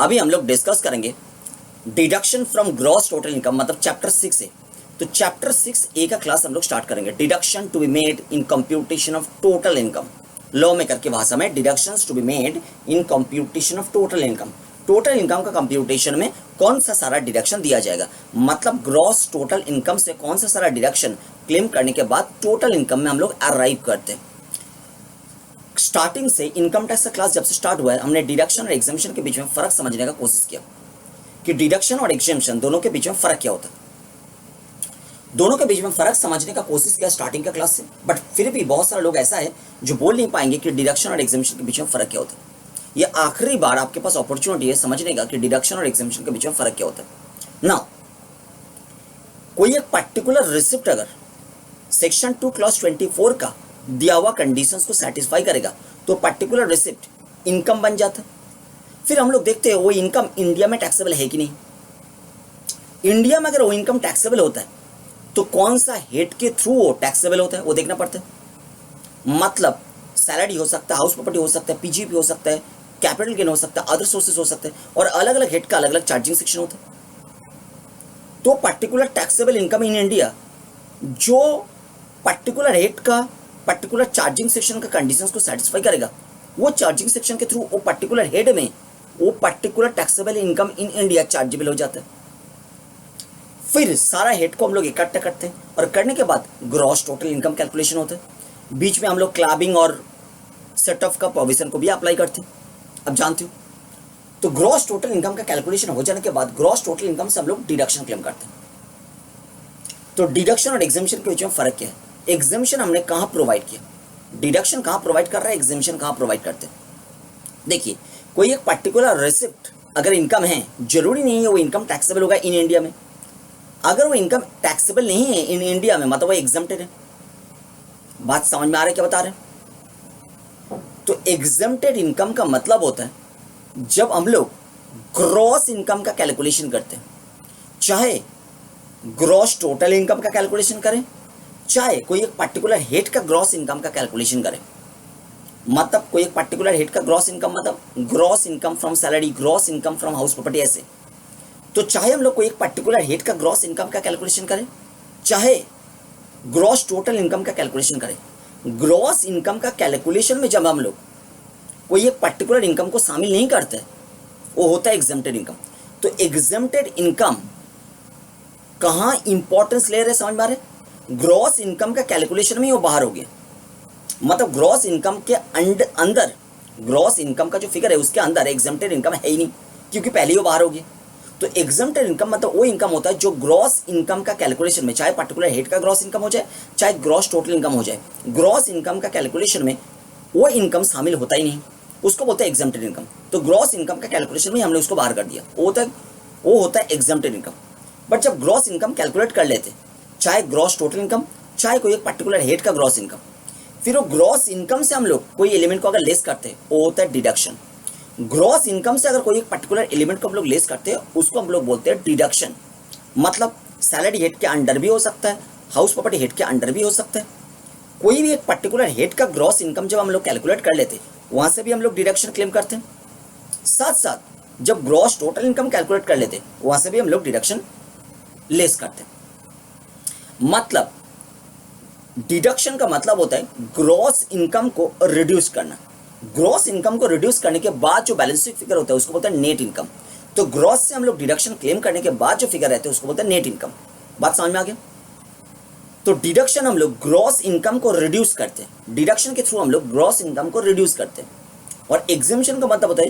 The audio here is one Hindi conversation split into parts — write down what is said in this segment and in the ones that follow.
अभी हम लोग डिस्कस करेंगे deduction from gross total income, मतलब चैप्टर 6 है। तो चैप्टर 6A का क्लास हम लोग स्टार्ट करेंगे। Deduction to be made in computation of total income, law maker की भाषा में deductions to be made in computation of total income. Total income का कंप्यूटेशन में कौन सा सारा डिडक्शन दिया जाएगा, मतलब ग्रॉस टोटल इनकम से कौन सा सारा डिडक्शन क्लेम करने के बाद टोटल इनकम में हम लोग अराइव करते हैं। स्टार्टिंग से इनकम टैक्स का क्लास जब से स्टार्ट हुआ है, हमने डिडक्शन और एग्जेम्पशन के बीच में फर्क समझने का कोशिश किया कि डिडक्शन और एग्जेम्पशन दोनों के बीच में फर्क क्या होता है। दोनों के बीच में फर्क समझने का कोशिश किया स्टार्टिंग का क्लास से, बट फिर भी बहुत सारे लोग ऐसा है जो बोल नहीं पाएंगे कि डिडक्शन और एग्जेम्पशन के बीच में फर्क क्या होता है। ये आखिरी बार आपके पास अपॉर्चुनिटी है समझने का कि डिडक्शन और एग्जेम्पशन के बीच में फर्क क्या होता है ना। कोई एक पर्टिकुलर रिसिप्ट अगर सेक्शन 2 क्लॉज 24 का दिया हुआ कंडीशंस को सेटिस्फाई करेगा तो पर्टिकुलर रिसिप्ट इनकम बन जाता है। फिर हम लोग देखते हैं वो इनकम इंडिया में टैक्सेबल है कि नहीं। इंडिया में अगर वो इनकम टैक्सेबल होता है तो कौन सा हेड के थ्रू वो टैक्सेबल होता है वो देखना पड़ता है। मतलब सैलरी हो सकता है, हाउस प्रॉपर्टी हो सकता है, पीजीपी हो सकता है, कैपिटल गेन हो सकता है, अदर सोर्सेज हो सकते हैं, और अलग अलग हेड का अलग अलग चार्जिंग सेक्शन होता है। तो particular taxable income in India जो पर्टिकुलर हेड का पर्टिकुलर चार्जिंग सेक्शन का कंडीशंस को सेटिस्फाई करेगा, वो चार्जिंग सेक्शन के थ्रू वो पर्टिकुलर हेड में वो particular taxable income in India chargeable हो जाता है। फिर सारा हेड को हम लोग इकट्ठा करते हैं और करने के बाद ग्रॉस टोटल इनकम कैलकुलेशन होता है। बीच में हम लोग क्लबिंग और सेट ऑफ का प्रोविजन को भी अप्लाई करते हैं, अब जानते हो। तो ग्रॉस टोटल इनकम का कैलकुलेशन हो जाने के बाद ग्रॉस टोटल इनकम से हम लोग डिडक्शन क्लेम करते हैं। तो डिडक्शन और एग्जेम्पशन के बीच में फर्क क्या है। एग्जेम्पशन हमने कहाँ प्रोवाइड किया, डिडक्शन कहाँ प्रोवाइड कर रहा है, एग्जेम्पशन कहाँ प्रोवाइड करते हैं। देखिए, कोई एक पर्टिकुलर रिसिप्ट अगर इनकम है, जरूरी नहीं है वो इनकम टैक्सेबल होगा इन इंडिया में। अगर वो इनकम टैक्सेबल नहीं है इन इंडिया में, मतलब वो एग्जम्प्टेड है। बात समझ में आ रहा है क्या बता रहे हैं। तो एग्जम्प्टेड इनकम का मतलब होता है जब हम लोग ग्रॉस इनकम का कैलकुलेशन करते हैं, चाहे ग्रॉस टोटल इनकम का कैलकुलेशन करें, चाहे कोई एक पर्टिकुलर हेड का ग्रॉस इनकम का कैलकुलेशन करें। मतलब कोई एक पर्टिकुलर हेड का ग्रॉस इनकम, मतलब gross income from salary, gross income from house property, ऐसे। तो चाहे हम लोग कोई एक पर्टिकुलर हेड का ग्रॉस इनकम का कैलकुलेशन करें, चाहे ग्रॉस टोटल इनकम का कैलकुलेशन करें, ग्रॉस इनकम का कैलकुलेशन में जब हम लोग कोई एक पर्टिकुलर इनकम को शामिल नहीं करते, वो होता है एग्जम्प्टेड इनकम। तो एग्जम्प्टेड इनकम कहाँ इंपॉर्टेंस ले रहे समझ में आ रहे। ग्रॉस इनकम का कैलकुलेशन में वो बाहर हो गया, मतलब ग्रॉस इनकम के अंदर ग्रॉस इनकम का जो फिगर है उसके अंदर एग्जम्प्टेड इनकम है ही नहीं, क्योंकि पहले ही वो बाहर हो गया। तो एग्जम्प्टेड इनकम मतलब वो इनकम होता है जो ग्रॉस इनकम का कैलकुलेशन में, चाहे पर्टिकुलर हेड का ग्रॉस इनकम हो जाए, चाहे ग्रॉस टोटल इनकम हो जाए, ग्रॉस इनकम का कैलकुलेशन में वो इनकम शामिल होता ही नहीं, उसको बोलते हैं एग्जम्प्टेड इनकम। तो ग्रॉस इनकम का कैलकुलेशन में हमने उसको बाहर कर दिया, वो होता है एग्जम्प्टेड इनकम। बट जब ग्रॉस इनकम कैलकुलेट कर लेते, चाहे ग्रॉस टोटल इनकम, चाहे कोई एक पर्टिकुलर हेड का ग्रॉस इनकम, फिर वो ग्रॉस इनकम से हम लोग कोई एलिमेंट को अगर लेस करते हैं, वो होता है डिडक्शन। ग्रॉस इनकम से अगर कोई एक पर्टिकुलर एलिमेंट को हम लोग लेस करते हैं, उसको हम लोग बोलते हैं डिडक्शन। मतलब सैलरी हेड के अंडर भी हो सकता है, हाउस प्रॉपर्टी हेड के अंडर भी हो सकता है। कोई भी एक पर्टिकुलर हेड का ग्रॉस इनकम जब हम लोग कैलकुलेट कर लेते, वहां से भी हम लोग डिडक्शन क्लेम करते हैं। साथ साथ जब ग्रॉस टोटल इनकम कैलकुलेट कर लेते, वहां से भी हम लोग डिडक्शन लेस करते हैं। मतलब डिडक्शन का मतलब होता है ग्रॉस इनकम को रिड्यूस करना। ग्रॉस इनकम को रिड्यूस करने के बाद जो बैलेंस शीट फिगर होता है उसको बोलते हैं नेट इनकम। तो ग्रॉस से हम लोग डिडक्शन क्लेम करने के बाद जो फिगर रहते हैं उसको बोलते हैं नेट इनकम। बात समझ में आ गया। तो डिडक्शन हम लोग ग्रॉस इनकम को रिड्यूस करते हैं, डिडक्शन के थ्रू हम लोग ग्रॉस इनकम को रिड्यूस करते हैं। और एग्जेम्पशन का मतलब होता है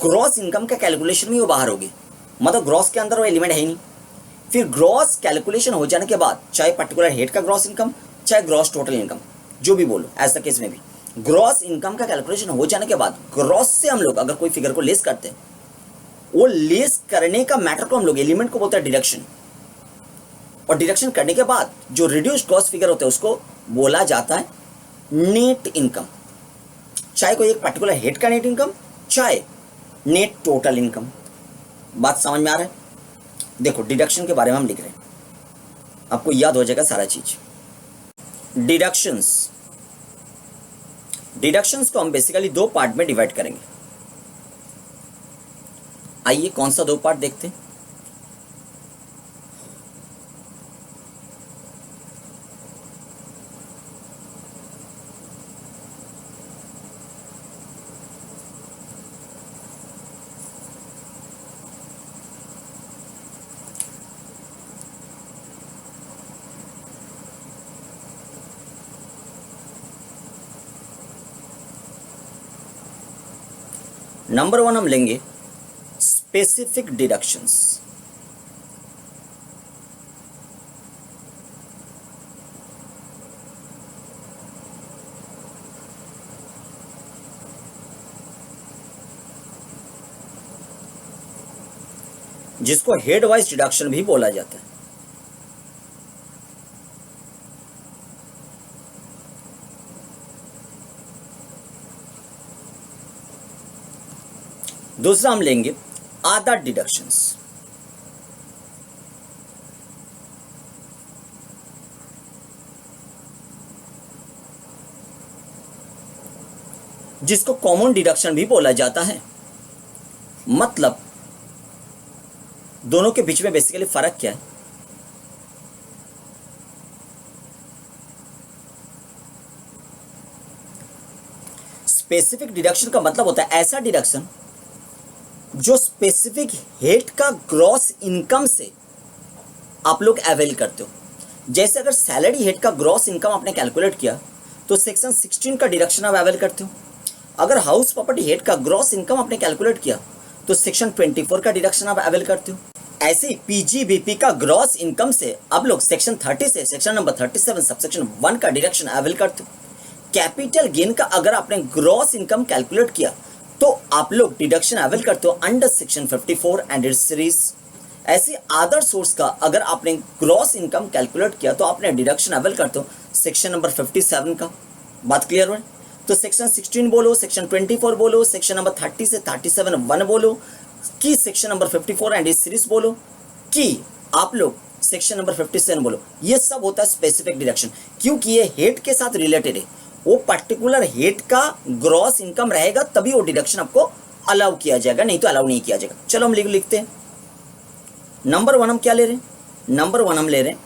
ग्रॉस इनकम का कैलकुलेशन में वो बाहर होगी, मतलब ग्रॉस के अंदर वो एलिमेंट है ही नहीं। फिर ग्रॉस कैलकुलेशन हो जाने के बाद, चाहे पर्टिकुलर हेड का ग्रॉस इनकम, चाहे ग्रॉस टोटल इनकम, जो भी बोलो, ऐसा केस में भी ग्रॉस इनकम का कैलकुलेशन हो जाने के बाद ग्रॉस से हम लोग अगर कोई फिगर को लेस करते हैं, वो लेस करने का मैटर को हम लोग एलिमेंट को बोलते हैं डिडक्शन। और डिडक्शन करने के बाद जो रिड्यूस्ड ग्रॉस फिगर होता है उसको बोला जाता है नेट इनकम। चाहे कोई एक पर्टिकुलर हेड का नेट इनकम, चाहे नेट टोटल इनकम। बात समझ में आ रहा है। देखो डिडक्शन के बारे में हम लिख रहे हैं, आपको याद हो जाएगा सारा चीज। डिडक्शंस को हम बेसिकली दो पार्ट में डिवाइड करेंगे। आइए कौन सा दो पार्ट देखते हैं। नंबर वन हम लेंगे स्पेसिफिक डिडक्शंस। जिसको हेड वाइज डिडक्शन भी बोला जाता है। दूसरा हम लेंगे अदर डिडक्शंस। जिसको कॉमन डिडक्शन भी बोला जाता है। मतलब दोनों के बीच में बेसिकली फर्क क्या है? स्पेसिफिक डिडक्शन का मतलब होता है ऐसा डिडक्शन जो स्पेसिफिक हेड का ग्रॉस इनकम से आप लोग अवेल करते हो। जैसे अगर सैलरी हेड का ग्रॉस इनकम आपने कैलकुलेट किया तो सेक्शन 16 का डिडक्शन आप अवेल करते हो। अगर हाउस प्रॉपर्टी हेड का ग्रॉस इनकम आपने कैलकुलेट किया तो सेक्शन 24 का डिडक्शन आप अवेल करते हो। ऐसे ही पीजीबीपी का ग्रॉस इनकम से आप लोग सेक्शन 30 से सेक्शन नंबर 37 सबसेक्शन 1 का डिडक्शन अवेल करते हो। कैपिटल गेन का अगर आपने ग्रॉस इनकम कैलकुलेट किया तो आप लोग डिडक्शन अवेल करते हो under section 54 and it's series. ऐसे अदर सोर्स का अगर आपने ग्रॉस इनकम कैलकुलेट किया तो आपने डिडक्शन अवेल करते हो सेक्शन नंबर 57 का। बात क्लियर हुआ? तो सेक्शन 16 बोलो, सेक्शन 24 बोलो, सेक्शन नंबर 30 से 37 1 बोलो कि section number 54 and it's series बोलो कि आप लोग सेक्शन नंबर 57 बोलो। ये सब होता है स्पेसिफिक डिडक्शन, क्योंकि ये हेड के साथ रिलेटेड है। वो पर्टिकुलर हेड का ग्रॉस इनकम रहेगा तभी वो डिडक्शन आपको अलाउ किया जाएगा, नहीं तो अलाउ नहीं किया जाएगा। चलो हम लिखते हैं। नंबर वन हम क्या ले रहे हैं? नंबर वन हम ले रहे हैं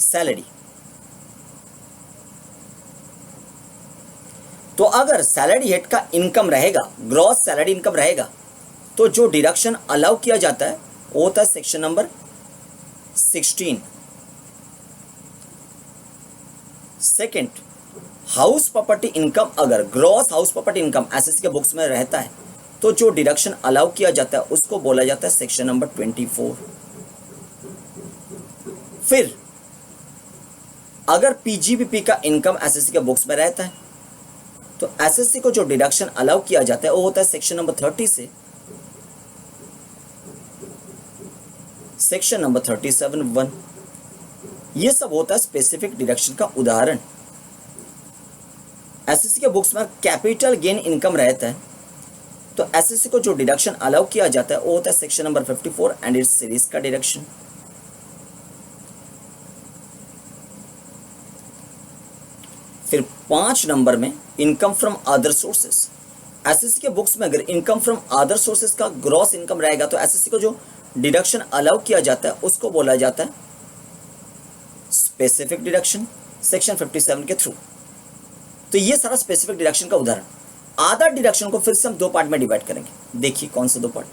सैलरी। तो अगर सैलरी हेड का इनकम रहेगा, ग्रॉस सैलरी इनकम रहेगा, तो जो डिडक्शन अलाउ किया जाता है वो होता है section number 16। Second, house property income अगर gross house property income SSC के बुक्स में रहता है तो जो डिडक्शन अलाउ किया जाता है उसको बोला जाता है सेक्शन नंबर 24। फिर अगर पीजीबीपी का इनकम एसएससी के बुक्स में रहता है तो एसएससी को जो डिडक्शन अलाउ किया जाता है वो होता है सेक्शन नंबर 30 से सेक्शन नंबर 37(1). ये सब होता है स्पेसिफिक डिडक्शन का उदाहरण। एसएससी के बुक्स में कैपिटल गेन इनकम रहता है तो एसएससी को जो डिडक्शन अलाउ किया जाता है वो होता है section number 54 and it's series का डिडक्शन। फिर 5 नंबर में income from other sources. SSC के बुक्स में अगर इनकम फ्रॉम अदर सोर्सेस का ग्रॉस इनकम रहेगा तो एसएससी को जो डिडक्शन अलाउ किया जाता है उसको बोला जाता है स्पेसिफिक डिडक्शन सेक्शन 57 के थ्रू। तो ये सारा स्पेसिफिक डिडक्शन का उदाहरण। अदर डिडक्शन को फिर से हम दो पार्ट में डिवाइड करेंगे। देखिए कौन से दो पार्ट?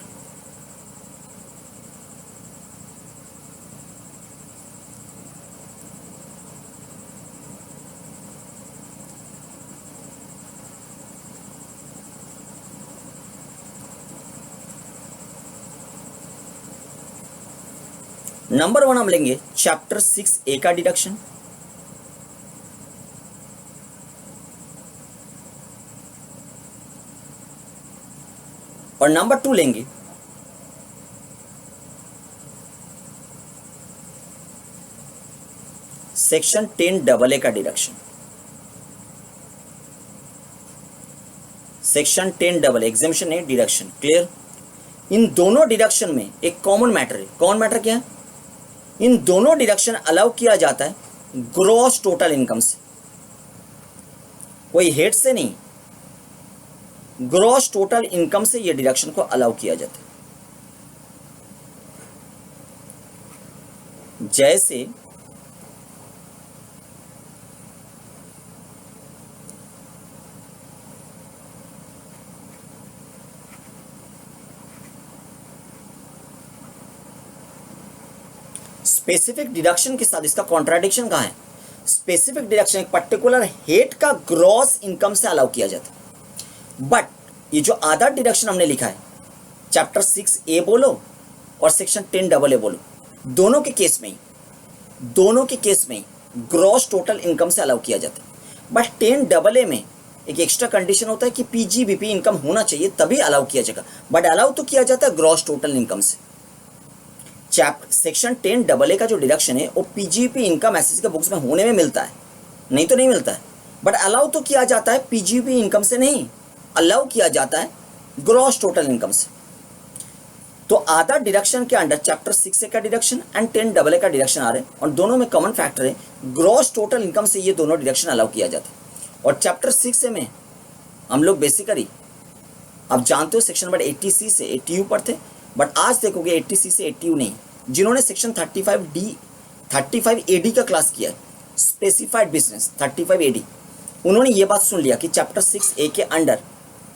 नंबर वन हम लेंगे चैप्टर 6A का डिडक्शन। और नंबर 2 लेंगे सेक्शन 10AA का डिडक्शन। सेक्शन 10AA एग्जामिशन है डिडक्शन। क्लियर? इन दोनों डिडक्शन में एक कॉमन मैटर है। कॉमन मैटर क्या है? इन दोनों डिडक्शन अलाउ किया जाता है ग्रॉस टोटल इनकम से, कोई हेड से नहीं। ग्रॉस टोटल इनकम से ये डिडक्शन को अलाउ किया जाता है। जैसे स्पेसिफिक डिडक्शन के साथ इसका कॉन्ट्राडिक्शन कहाँ है? स्पेसिफिक डिडक्शन एक पर्टिकुलर हेड का ग्रॉस इनकम से अलाउ किया जाता है, बट ये जो आधा डिडक्शन हमने लिखा है चैप्टर 6A बोलो और सेक्शन 10AA बोलो, दोनों के केस में ग्रॉस टोटल इनकम से अलाउ किया जाता है। बट 10AA में एक एक्स्ट्रा कंडीशन होता है कि PGBP इनकम होना चाहिए तभी अलाउ किया जाएगा, बट अलाउ तो किया जाता है ग्रॉस टोटल इनकम से। सेक्शन 10AA का जो डिडक्शन है वो PGBP इनकम एसएससी के बुक्स में होने में मिलता है, नहीं तो नहीं मिलता है, बट अलाउ तो किया जाता है PGBP इनकम से नहीं, अलाउ किया जाता है ग्रॉस टोटल इनकम से। तो आधा डिडक्शन के अंडर चैप्टर 6A का डिडक्शन एंड 10AA का डिडक्शन आ रहे हैं और दोनों में कॉमन फैक्टर है ग्रॉस टोटल इनकम से ये दोनों डिडक्शन अलाउ किया जाता है। और चैप्टर 6A में हम लोग बेसिकली आप जानते हो सेक्शन नंबर 80C से 80U पर थे, बट आज देखोगे 80C से 80U नहीं। जिन्होंने सेक्शन 35AD का क्लास किया है, स्पेसिफाइड बिजनेस 35AD, उन्होंने ये बात सुन लिया कि चैप्टर 6A के अंडर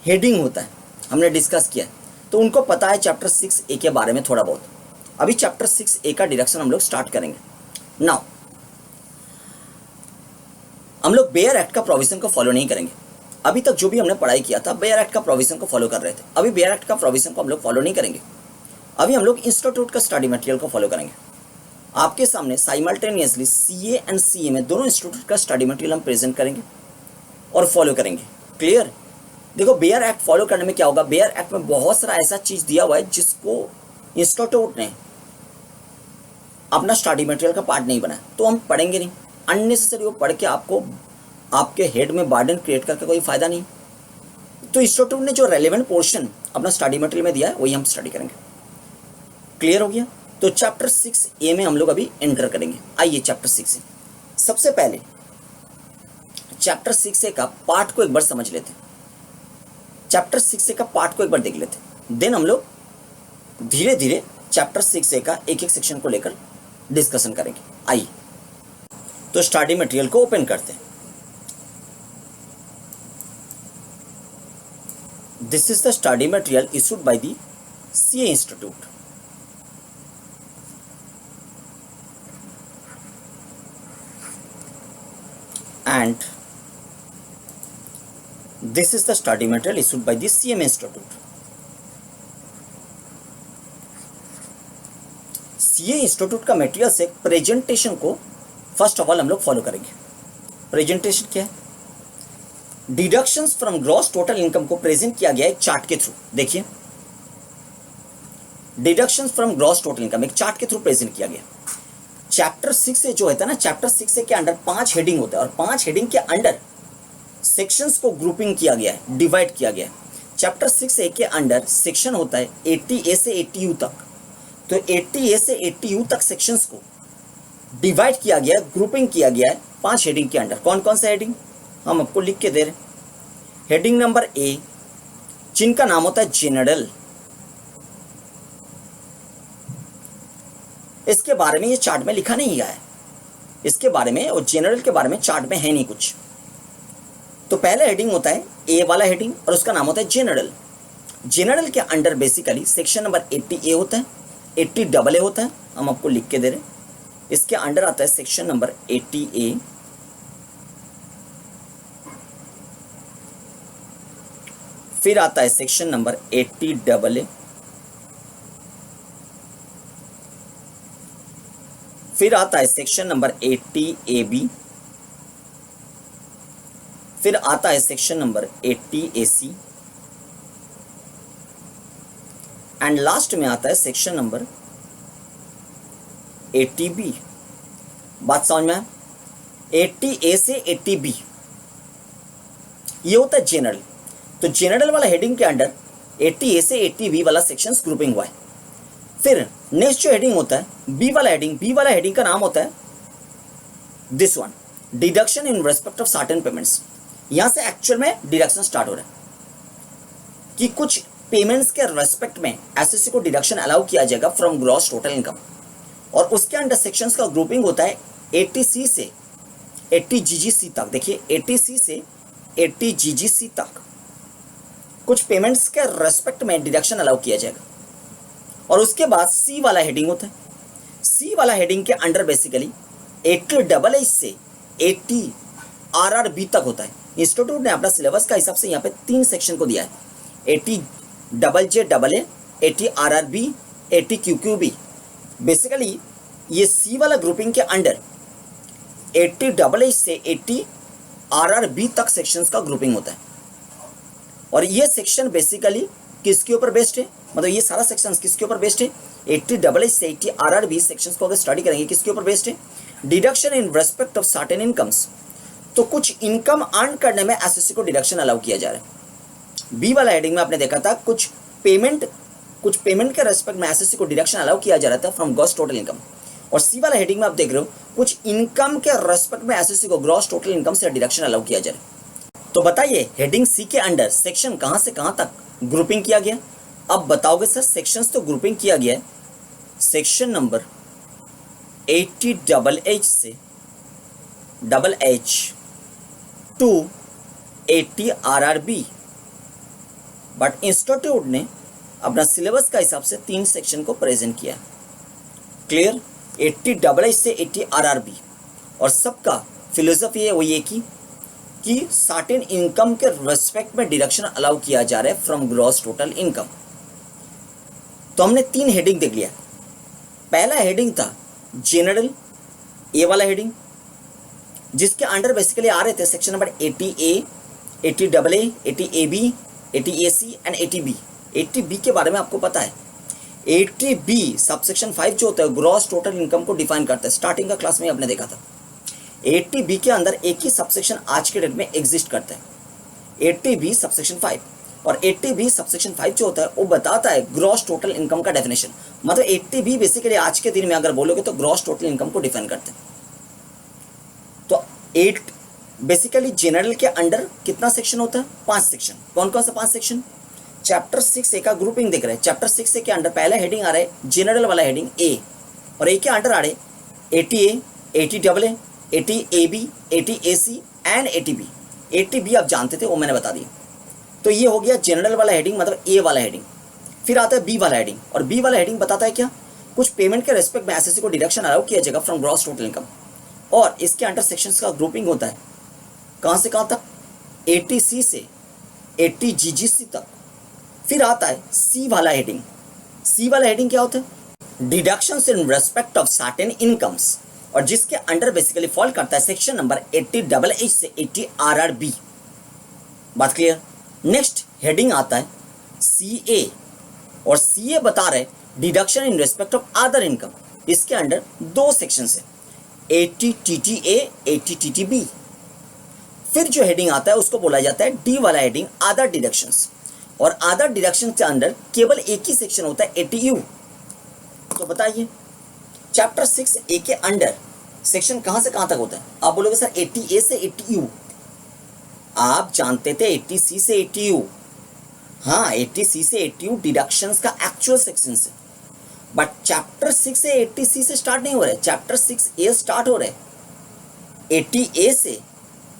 हेडिंग होता है, हमने डिस्कस किया है, तो उनको पता है चैप्टर 6A के बारे में थोड़ा बहुत। अभी चैप्टर 6A का डिडक्शन हम लोग स्टार्ट करेंगे। नाउ हम लोग बेयर एक्ट का प्रोविजन को फॉलो नहीं करेंगे। अभी तक जो भी हमने पढ़ाई किया था बेयर एक्ट का प्रोविजन को फॉलो कर रहे थे, अभी बेयर एक्ट का प्रोविजन को हम लोग फॉलो नहीं करेंगे। अभी हम लोग इंस्टीट्यूट का स्टडी मटेरियल को फॉलो करेंगे। आपके सामने साइमल्टेनियसली CA एंड CA में दोनों इंस्टीट्यूट का स्टडी मटेरियल हम प्रेजेंट करेंगे और फॉलो करेंगे। क्लियर? देखो बेयर एक्ट फॉलो करने में क्या होगा, बेयर एक्ट में बहुत सारा ऐसा चीज दिया हुआ है जिसको इंस्टीट्यूट ने अपना स्टडी मटेरियल का पार्ट नहीं बनाया, तो हम पढ़ेंगे नहीं। अननेसेसरी वो पढ़ के आपको आपके हेड में बर्डन क्रिएट करके कोई फायदा नहीं। तो इंस्टीट्यूट ने जो रेलेवेंट पोर्शन अपना स्टडी मटेरियल में दिया है वही हम स्टडी करेंगे। क्लियर हो गया? तो चैप्टर 6A में हम लोग अभी एंटर करेंगे। आइए चैप्टर 6A, सबसे पहले चैप्टर 6A का पार्ट को एक बार समझ लेते हैं। चैप्टर 6A का पार्ट को एक बार देख लेते हैं, देन हम लोग धीरे धीरे चैप्टर 6A का एक एक सेक्शन को लेकर डिस्कशन करेंगे। आइए तो स्टडी मटेरियल को ओपन करते हैं। This is the study material issued by the CA institute. And this is the study material issued by the CM Institute. CA institute का मटेरियल से प्रेजेंटेशन को फर्स्ट ऑफ ऑल हम लोग फॉलो करेंगे। प्रेजेंटेशन क्या है? Deductions from gross total income को प्रेजेंट किया गया एक चार्ट के थ्रू। देखिए deductions from gross total income एक चार्ट के थ्रू प्रेजेंट किया गया। चैप्टर 6A जो होता है ना, चैप्टर 6A के अंडर 5 हेडिंग होता है और 5 हेडिंग के अंडर सेक्शंस को ग्रुपिंग किया गया है, डिवाइड किया गया है। चैप्टर 6A के अंडर सेक्शन होता है 80A से 80U तक, तो 80A से 80U तक सेक्शंस को डिवाइड किया गया है, ग्रुपिंग किया गया है 5 हेडिंग के अंडर। कौन कौन सा हेडिंग हम आपको लिख के दे रहे हैं। हेडिंग नंबर A जिनका नाम होता है जनरल, इसके बारे में ये चार्ट में लिखा नहीं गया है, इसके बारे में और जनरल के बारे में चार्ट में है नहीं कुछ। तो पहला हेडिंग होता है A वाला हेडिंग और उसका नाम होता है जनरल। जनरल के under basically section number 80A होता है, 80AA होता है, हम आपको लिख के दे रहे हैं। इसके अंडर आता है सेक्शन नंबर 80A, फिर आता है सेक्शन नंबर 80AA, फिर आता है सेक्शन नंबर 80AB, फिर आता है section number 80AC and last में आता है सेक्शन नंबर 80B। बात समझ में आया? 80A से 80B ये होता है जनरल। तो जनरल वाला हेडिंग के अंडर 80A से 80B वाला सेक्शंस ग्रुपिंग हुआ है। फिर नेक्स्ट जो हेडिंग होता है बी वाला हेडिंग, बी वाला हेडिंग का नाम होता है this one, deduction in respect of certain payments. यहां से एक्चुअल में डिडक्शन स्टार्ट हो रहा है। कि कुछ पेमेंट्स के रेस्पेक्ट में एसएससी को डिडक्शन अलाउ किया जाएगा फ्रॉम ग्रॉस टोटल इनकम, और उसके अंडर सेक्शंस का ग्रुपिंग होता है 80C से 80GGC तक। देखिए 80C से 80GGC तक कुछ पेमेंट्स के रेस्पेक्ट में डिडक्शन अलाउ किया जाएगा। और उसके बाद सी वाला हेडिंग होता है। सी वाला हेडिंग के अंडर बेसिकली 80AA से 80RRB तक होता है। इंस्टीट्यूट ने अपना सिलेबस का हिसाब से यहाँ पे 3 सेक्शन को दिया है, 80JJAA, 80RRB, 80QQB। बेसिकली ये सी वाला ग्रुपिंग के अंडर 80AA से 80RRB तक सेक्शंस का ग्रुपिंग होता है। और ये सेक्शन बेसिकली किसके ऊपर बेस्ड है, मतलब ये सारा सेक्शंस किसके ऊपर बेस्ड है, 80AA से 80RRB सेक्शंस को अगर स्टडी करेंगे किसके ऊपर बेस्ड है, deduction in respect of certain incomes. तो कुछ इनकम अर्न करने में एसएससी को डिडक्शन अलाउ किया जा रहा है। बी वाला हेडिंग में आपने देखा था कुछ पेमेंट के रेस्पेक्ट में एसएससी को डिडक्शन अलाउ किया जा रहा था फ्रॉम ग्रॉस टोटल इनकम। और सी वाला हेडिंग में आप देख रहे हो कुछ इनकम के रेस्पेक्ट में एसएससी को ग्रॉस टोटल इनकम से डिडक्शन अलाउ किया जा रहा है। तो बताइए हेडिंग सी के अंडर सेक्शन कहां से कहां तक ग्रुपिंग किया गया। अब बताओगे सर सेक्शंस तो ग्रुपिंग किया गया है सेक्शन नंबर 80HH से HH to 80RRB, but institute ने अपना सिलेबस का हिसाब से 3 सेक्शन को प्रेजेंट किया। क्लियर, 80HH से 80RRB, और सबका फिलोसफी है वो ये कि सर्टेन इनकम के रेस्पेक्ट में डिडक्शन अलाउ किया जा रहा है फ्रॉम ग्रॉस टोटल इनकम। तो हमने 3 हेडिंग देख लिया। पहला हेडिंग था जनरल, ए वाला हेडिंग, जिसके अंडर बेसिकली आ रहे थे section number 80A, 80AA, 80AB, 80AC and 80B। 80B के बारे में आपको पता है, 80B सबसेक्शन 5 जो होता है ग्रॉस टोटल इनकम को डिफाइन करता है। स्टार्टिंग का क्लास में आपने देखा था। 80B के अंदर एक ही सबसेक्शन आज के डेट में एग्जिस्ट करता है, 80B सबसेक्शन 5। और 80B सबसेक्शन 5 जो होता है वो बताता है ग्रॉस टोटल इनकम का डेफिनेशन। मतलब 80B बेसिकली आज के दिन में अगर बोलोगे तो ग्रॉस टोटल इनकम को डिफाइन करते हैं। तो 8 बेसिकली जनरल के अंडर कितना सेक्शन होता है, 5 सेक्शन। कौन कौन सा 5 सेक्शन, चैप्टर 6A का ग्रुपिंग देख रहे हैं। चैप्टर 6A के अंडर पहला हेडिंग आ रहा है जनरल वाला हेडिंग ए, और ए के अंडर आ रहे 80A, 80AA, 80AB, 80AC and 80B। 80B आप जानते थे, वो मैंने बता दिया। तो ये हो गया जनरल वाला हेडिंग, मतलब ए वाला हेडिंग। फिर आता है बी वाला हेडिंग, और बी वाला हेडिंग बताता है क्या, कुछ पेमेंट के रेस्पेक्ट में एसएससी को डिडक्शन अलाउ किया जाएगा फ्रॉम ग्रॉस टोटल इनकम। और इसके अंडर सेक्शंस का ग्रुपिंग होता है कहां से कहां तक, 80C से 80GGC तक। फिर आता है सी वाला हेडिंग। सी वाला हेडिंग क्या होता है, deductions in respect of certain incomes, और जिसके अंडर बेसिकली फॉल करता है सेक्शन नंबर 80HH से 80RRB। बात क्लियर। नेक्स्ट हेडिंग आता है CA, और CA बता रहे deduction in respect of other income. इसके अंडर 2 सेक्शन है, 80TTA, 80TTB। फिर जो हेडिंग आता है उसको बोला जाता है डी वाला हेडिंग, अदर डिडक्शंस। और अदर डिडक्शन के अंदर केवल एक ही सेक्शन होता है, 80U। तो बताइए चैप्टर 6A के अंडर सेक्शन कहां से कहां तक होता है। आप बोलोगे सर 80A से 80U। आप जानते थे 80C से 80U, हाँ 80C से 80U डिडक्शंस का एक्चुअल सेक्शन है। बट चैप्टर 6 से 80C से स्टार्ट नहीं हो रहा है, चैप्टर 6A स्टार्ट हो रहा है 80A से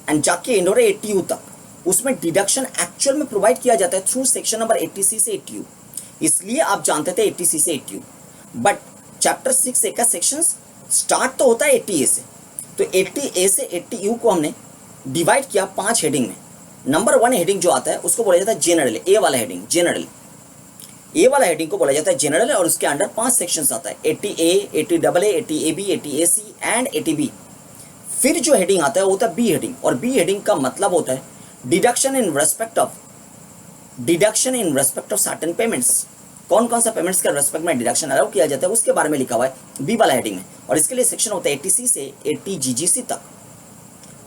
एंड जाके एंड हो रहा है 80U तक। उसमें डिडक्शन एक्चुअल में प्रोवाइड किया जाता है थ्रू सेक्शन नंबर 80C से 80U। इसलिए आप जानते थे 80C से 80U। बट चैप्टर 6A का सेक्शन स्टार्ट तो होता है 80A से। तो 80A से 80U को हमने डिवाइड किया 5 हेडिंग में। नंबर 1 हेडिंग जो आता है उसको बोला जाता है जनरल, ए वाला हेडिंग जनरल। ए वाला हेडिंग को बोला जाता है जनरल, और उसके अंडर 5 सेक्शंस आता है, 80A, 80AA, 80AB, 80AC and 80B। फिर जो हेडिंग आता है वो होता है बी हेडिंग, और बी हेडिंग का मतलब होता है deduction in respect of certain payments. कौन कौन सा पेमेंट्स के रेस्पेक्ट में डिडक्शन अलाउ किया जाता है उसके बारे में लिखा हुआ है बी वाला हेडिंग में, और इसके लिए सेक्शन होता है 80C से 80GGC तक।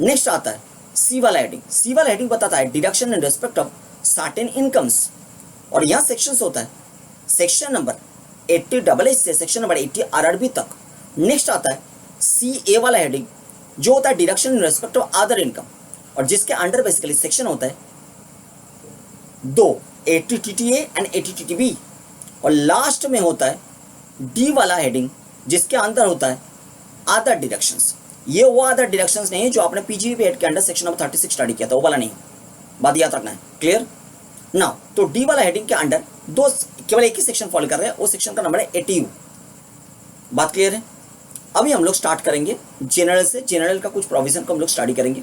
नेक्स्ट आता है सी वाला हेडिंग। सी वाला हेडिंग बताता है deduction in respect of certain incomes, और यहाँ सेक्शंस होता है सेक्शन नंबर 80AA से सेक्शन नंबर 80RRB तक। नेक्स्ट आता है CA वाला हेडिंग जो होता है deduction in respect of other income, और जिसके अंडर बेसिकली सेक्शन होता है 2, ATTTA एंड ATTTB, और लास्ट में होता है डी वाला हेडिंग जिसके अंदर होता है अदर डिडक्शंस। ये वो अदर डिडक्शंस नहीं है जो आपने पीजीबीपी हेड के अंडर सेक्शन नंबर 36 स्टडी किया था, वो वाला नहीं, बात याद रखना है। क्लियर ना? तो डी वाला हेडिंग के अंडर दो केवल एक ही सेक्शन फॉलो कर रहे हैं, वो सेक्शन का नंबर है ATU। बात क्लियर है? अभी हम लोग स्टार्ट करेंगे जनरल से, जनरल का कुछ प्रोविजन को हम लोग स्टडी करेंगे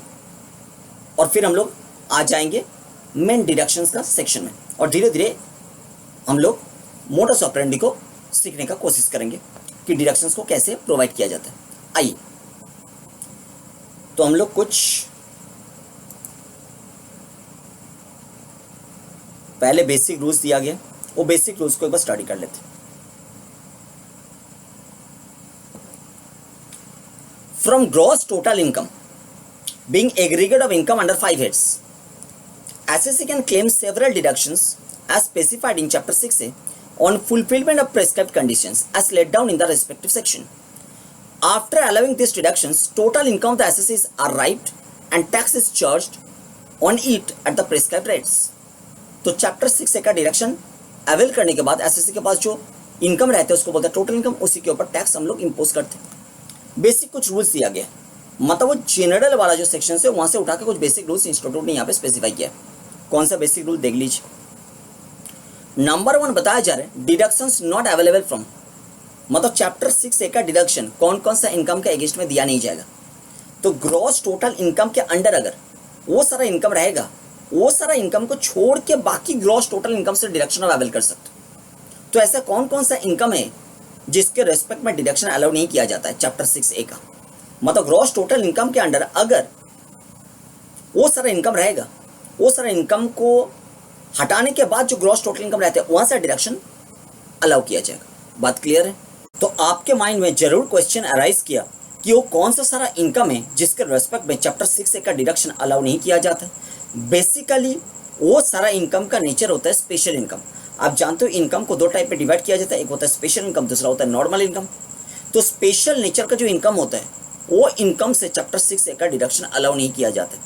और फिर हम लोग आ जाएंगे मेन डिडक्शंस का सेक्शन में, और धीरे धीरे हम लोग मोडस ऑपरेंडी को सीखने का कोशिश करेंगे कि डिडक्शंस को कैसे प्रोवाइड किया जाता है। आइए, तो हम लोग कुछ पहले बेसिक रूल्स दिया गया, वो बेसिक रूल्स को एक बार स्टडी कर लेते हैं। From gross total income being aggregate of income under 5 heads, assessee can claim several deductions as specified in chapter 6A on fulfillment of prescribed conditions as laid down in the respective section. After allowing these deductions, total income of the assessee is arrived and tax is charged on it at the prescribed rates. तो चैप्टर 6A का डिडक्शन अवेल करने के बाद एसएससी के पास जो इनकम रहता है उसको बोलते हैं टोटल इनकम, उसी के ऊपर टैक्स हम लोग इंपोज करते हैं। बेसिक कुछ रूल्स दिया गया, मतलब वो जनरल वाला जो सेक्शन है वहां से उठा के कुछ बेसिक रूल्स इंस्टीट्यूट ने यहाँ पे स्पेसिफाई किया। कौन सा बेसिक रूल देख लीजिए। नंबर 1 बताया जा रहा है डिडक्शंस नॉट अवेलेबल फ्रॉम, मतलब चैप्टर 6A का डिडक्शन कौन कौन सा इनकम के अगेंस्ट में दिया नहीं जाएगा। तो ग्रॉस टोटल इनकम के अंडर अगर वो सारा इनकम रहेगा, वो सारा इनकम को छोड़ के बाकी ग्रॉस टोटल इनकम से डिडक्शन अवेल कर सकते। तो ऐसा कौन कौन सा इनकम है जिसके रेस्पेक्ट में डिडक्शन अलाउ नहीं किया जाता है चैप्टर 6A का, मतलब ग्रॉस टोटल इनकम के अंडर अगर वो सारा इनकम रहेगा, वो सारा इनकम को हटाने के बाद जो ग्रॉस टोटल इनकम रहता है वहां से डिडक्शन अलाउ किया जाएगा। बात क्लियर है? तो आपके माइंड में जरूर क्वेश्चन अराइज किया कि वो कौन सा सारा इनकम है जिसके रेस्पेक्ट में चैप्टर 6A का डिडक्शन अलाउ नहीं किया जाता है। बेसिकली वो सारा इनकम का नेचर होता है स्पेशल इनकम। आप जानते हो इनकम को दो टाइप में डिवाइड किया जाता है, एक होता है स्पेशल इनकम, दूसरा होता है नॉर्मल इनकम। तो स्पेशल नेचर का जो इनकम होता है वो इनकम से चैप्टर 6A का डिडक्शन अलाउ नहीं किया जाता।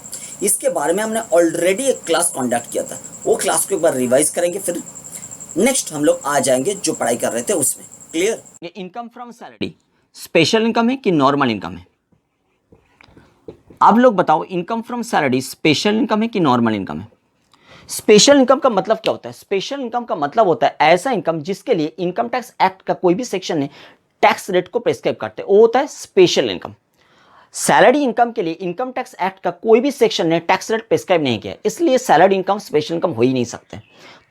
इसके बारे में हमने ऑलरेडी एक क्लास कंडक्ट किया था, वो क्लास को एक बार रिवाइज करेंगे, फिर नेक्स्ट हम लोग आ जाएंगे जो पढ़ाई कर रहे थे उसमें। क्लियर? ये income from salary special income है कि नॉर्मल इनकम है? आप लोग बताओ, income from salary special income है कि नॉर्मल इनकम है? स्पेशल इनकम का मतलब क्या होता है? स्पेशल इनकम का मतलब होता है ऐसा इनकम जिसके लिए इनकम टैक्स एक्ट का कोई भी सेक्शन ने टैक्स रेट को प्रेस्क्राइब करते हैं, वो होता है स्पेशल इनकम। सैलरी इनकम के लिए इनकम टैक्स एक्ट का कोई भी सेक्शन ने टैक्स रेट प्रेस्क्राइब नहीं किया, इसलिए सैलरी इनकम स्पेशल इनकम हो ही नहीं सकते।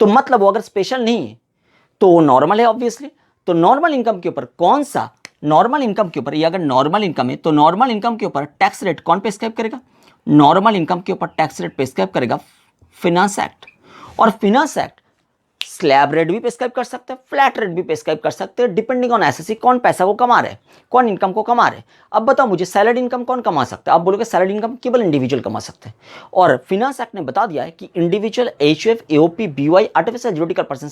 तो मतलब वो अगर स्पेशल नहीं है तो वो नॉर्मल है ऑब्वियसली। तो नॉर्मल इनकम के ऊपर कौन सा, नॉर्मल इनकम के ऊपर, ये अगर नॉर्मल इनकम है तो नॉर्मल इनकम के ऊपर टैक्स रेट कौन प्रेस्क्राइब करेगा? नॉर्मल इनकम के ऊपर टैक्स रेट प्रेस्क्राइब करेगा फिनांस एक्ट। और फिनांस एक्ट स्लैब रेट भी प्रेस्क्राइब कर सकते हैं, फ्लैट रेट भी प्रेस्क्राइब कर सकते हैं, डिपेंडिंग ऑन एसएससी कौन पैसा को कमा रहे हैं, कौन इनकम को कमा रहे हैं। अब बताओ मुझे सैलरी इनकम कौन कमा सकता है? आप बोलोगे सैलरी इनकम केवल इंडिविजुअल कमा सकते हैं, और फिनांस एक्ट ने बता दिया है कि individual, HUF, AOP, BOI, artificial ज्यूडिकल person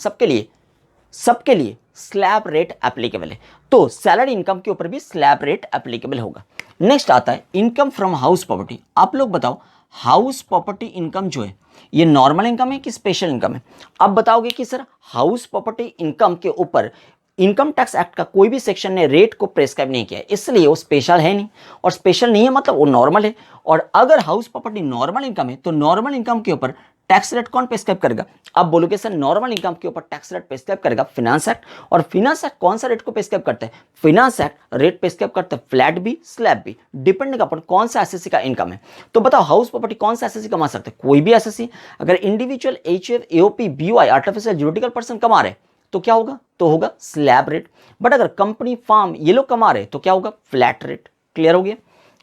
सबके लिए स्लैब रेट एप्लीकेबल है। तो सैलरी इनकम के ऊपर भी स्लैब रेट एप्लीकेबल होगा। नेक्स्ट आता है इनकम फ्रॉम हाउस प्रॉपर्टी। आप लोग बताओ हाउस प्रॉपर्टी इनकम जो है ये नॉर्मल इनकम है कि स्पेशल इनकम है? आप बताओगे कि सर हाउस प्रॉपर्टी इनकम के ऊपर इनकम टैक्स एक्ट का कोई भी सेक्शन ने रेट को प्रेस्क्राइब नहीं किया है, इसलिए वो स्पेशल है नहीं, और स्पेशल नहीं है मतलब वो नॉर्मल है। और अगर हाउस प्रॉपर्टी नॉर्मल इनकम है तो नॉर्मल इनकम के ऊपर टैक्स रेट कौन प्रेस्क्राइब करेगा? आप बोलोगे सर नॉर्मल इनकम के ऊपर टैक्स रेट प्रेस्क्राइब करेगा फिनांस एक्ट। और फिनांस एक्ट कौन सा रेट को प्रेस्क्राइब करता है? फिनांस एक्ट रेट प्रेस्क्राइब करता है फ्लैट भी, स्लैब भी, डिपेंडिंग अपॉन कौन सा एसएससी का इनकम है। तो बताओ हाउस प्रॉपर्टी कौन सा एसएससी कमा सकते हैं? कोई भी एसएससी। अगर individual, HUF, AOP, BOI, artificial ज्यूडिकल person कमा रहे तो क्या होगा? तो होगा स्लैब रेट। बट अगर कंपनी, फार्म ये लोग कमा रहे तो क्या होगा? Flat rate. क्लियर हो गया?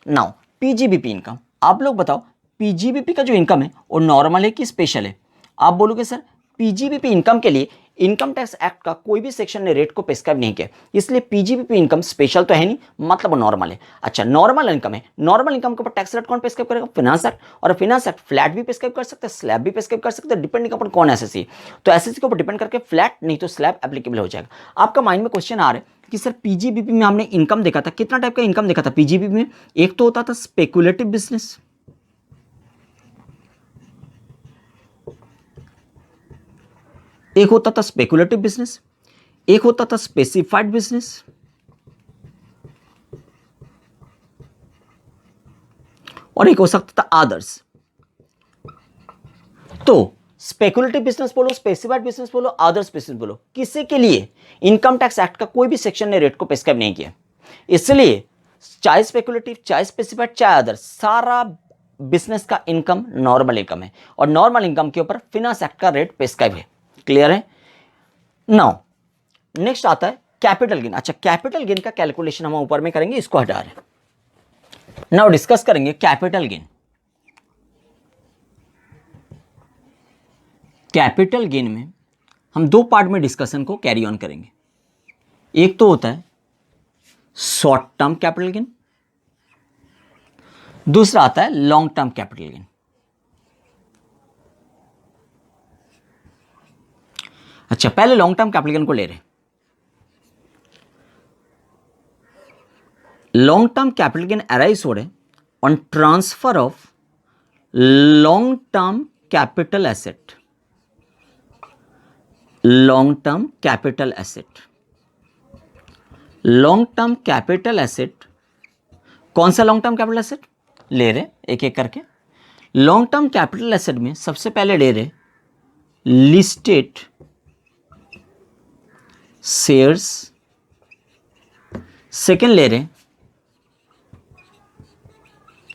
Now PGBP income. आप लोग बताओ पीजीबीपी का जो इनकम है वो नॉर्मल है कि स्पेशल है? आप बोलोगे सर पीजीबीपी इनकम के लिए इनकम टैक्स एक्ट का कोई भी सेक्शन ने रेट को प्रेस्क्राइब नहीं किया, इसलिए पीजीबीपी इनकम स्पेशल तो है नहीं, मतलब नॉर्मल है। अच्छा, नॉर्मल इनकम है, नॉर्मल इनकम के ऊपर टैक्स रेट कौन प्रेस्क्राइब करेगा? Finance act. और फिनांस एक्ट फ्लैट भी प्रेस्क्राइब कर सकते हैं, स्लैब भी प्रेस्क्राइब कर सकते हैं, डिपेंडिंग अपॉन कौन एसएससी। तो एसएससी के ऊपर डिपेंड करके फ्लैट नहीं तो स्लैब एप्लीकेबल हो जाएगा। आपका माइंड में क्वेश्चन आ रहा है कि सर पीजीबीपी में हमने इनकम देखा था, कितना टाइप का इनकम देखा था पीजीबीपी में? एक तो होता था स्पेकुलेटिव बिजनेस, एक होता था स्पेकुलेटिव बिजनेस, एक होता था स्पेसिफाइड बिजनेस, और एक हो सकता था अदर्स। तो स्पेकुलेटिव बिजनेस बोलो, स्पेसिफाइड बिजनेस बोलो, अदर्स बिजनेस बोलो, किसी के लिए इनकम टैक्स एक्ट का कोई भी सेक्शन ने रेट को प्रिस्क्राइब नहीं किया। इसलिए चाहे स्पेकुलेटिव, चाहे स्पेसिफाइड, चाहे अदर्स, सारा बिजनेस का इनकम नॉर्मल इनकम है, और नॉर्मल इनकम के ऊपर फिनांस एक्ट का रेट प्रिस्क्राइब है। क्लियर है? नाउ नेक्स्ट आता है कैपिटल गेन। अच्छा, कैपिटल गेन का कैलकुलेशन हम ऊपर में करेंगे, इसको हटा रहे हैं। नाउ डिस्कस करेंगे कैपिटल गेन। कैपिटल गेन में हम दो पार्ट में डिस्कशन को कैरी ऑन करेंगे। एक तो होता है शॉर्ट टर्म कैपिटल गेन, दूसरा आता है लॉन्ग टर्म कैपिटल गेन। अच्छा, पहले लॉन्ग टर्म कैपिटल गेन को ले रहे हैं। Long term capital gain arise हो रहे on transfer of long term capital asset. Long term capital asset, long term capital asset, कौन सा लॉन्ग टर्म कैपिटल एसेट ले रहे एक एक करके। लॉन्ग टर्म कैपिटल एसेट में सबसे पहले ले रहे लिस्टेड शेयर्स, सेकेंड ले रहे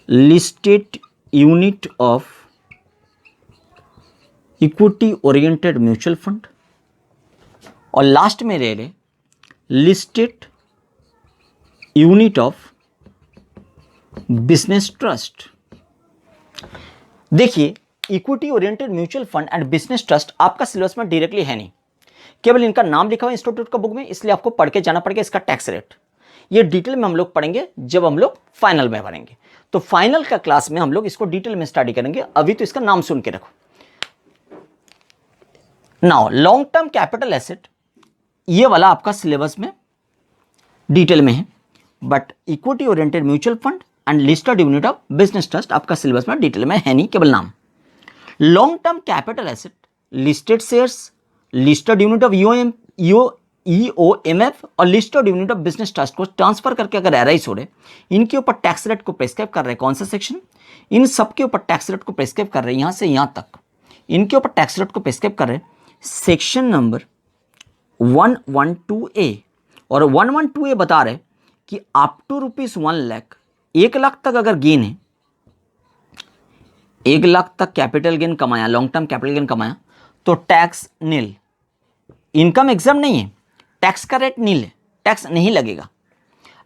listed unit of equity oriented mutual fund, और लास्ट में ले रहे listed unit of business trust. देखिए, equity oriented mutual fund and business trust आपका सिलेबस में डायरेक्टली है नहीं, केवल इनका नाम लिखा हुआ है इंस्टीट्यूट का बुक में, इसलिए आपको पढ़ के जाना पड़ेगा। इसका टैक्स रेट ये डिटेल में हम लोग पढ़ेंगे जब हम लोग फाइनल में पढ़ेंगे। तो फाइनल का क्लास में हम लोग इसको डिटेल में स्टडी करेंगे, अभी तो इसका नाम सुन के रखो। Now long term capital asset ये वाला आपका सिलेबस में डिटेल में है, but equity oriented mutual fund and listed unit of business trust आपका सिलेबस में डिटेल में है नहीं, केवल नाम। Long term capital asset listed shares, listed unit of EOMF और listed unit of business trust को ट्रांसफर करके अगर अराइज हो रहे, इनके ऊपर टैक्स रेट को प्रेस्क्राइब कर रहे हैं कौन सा सेक्शन, इन सब के ऊपर टैक्स रेट को प्रेस्क्राइब कर रहे हैं, यहां से यहां तक इनके ऊपर टैक्स रेट को प्रेस्क्राइब कर रहे हैं सेक्शन नंबर 112A। और 112A बता रहे कि अप टू ₹1 लाख, 1 लाख तक अगर गेन है, 1 लाख तक कैपिटल गेन कमाया, लॉन्ग टर्म कैपिटल गेन कमाया, तो टैक्स नील, इनकम एग्जाम नहीं है, टैक्स का रेट नील है, टैक्स नहीं लगेगा।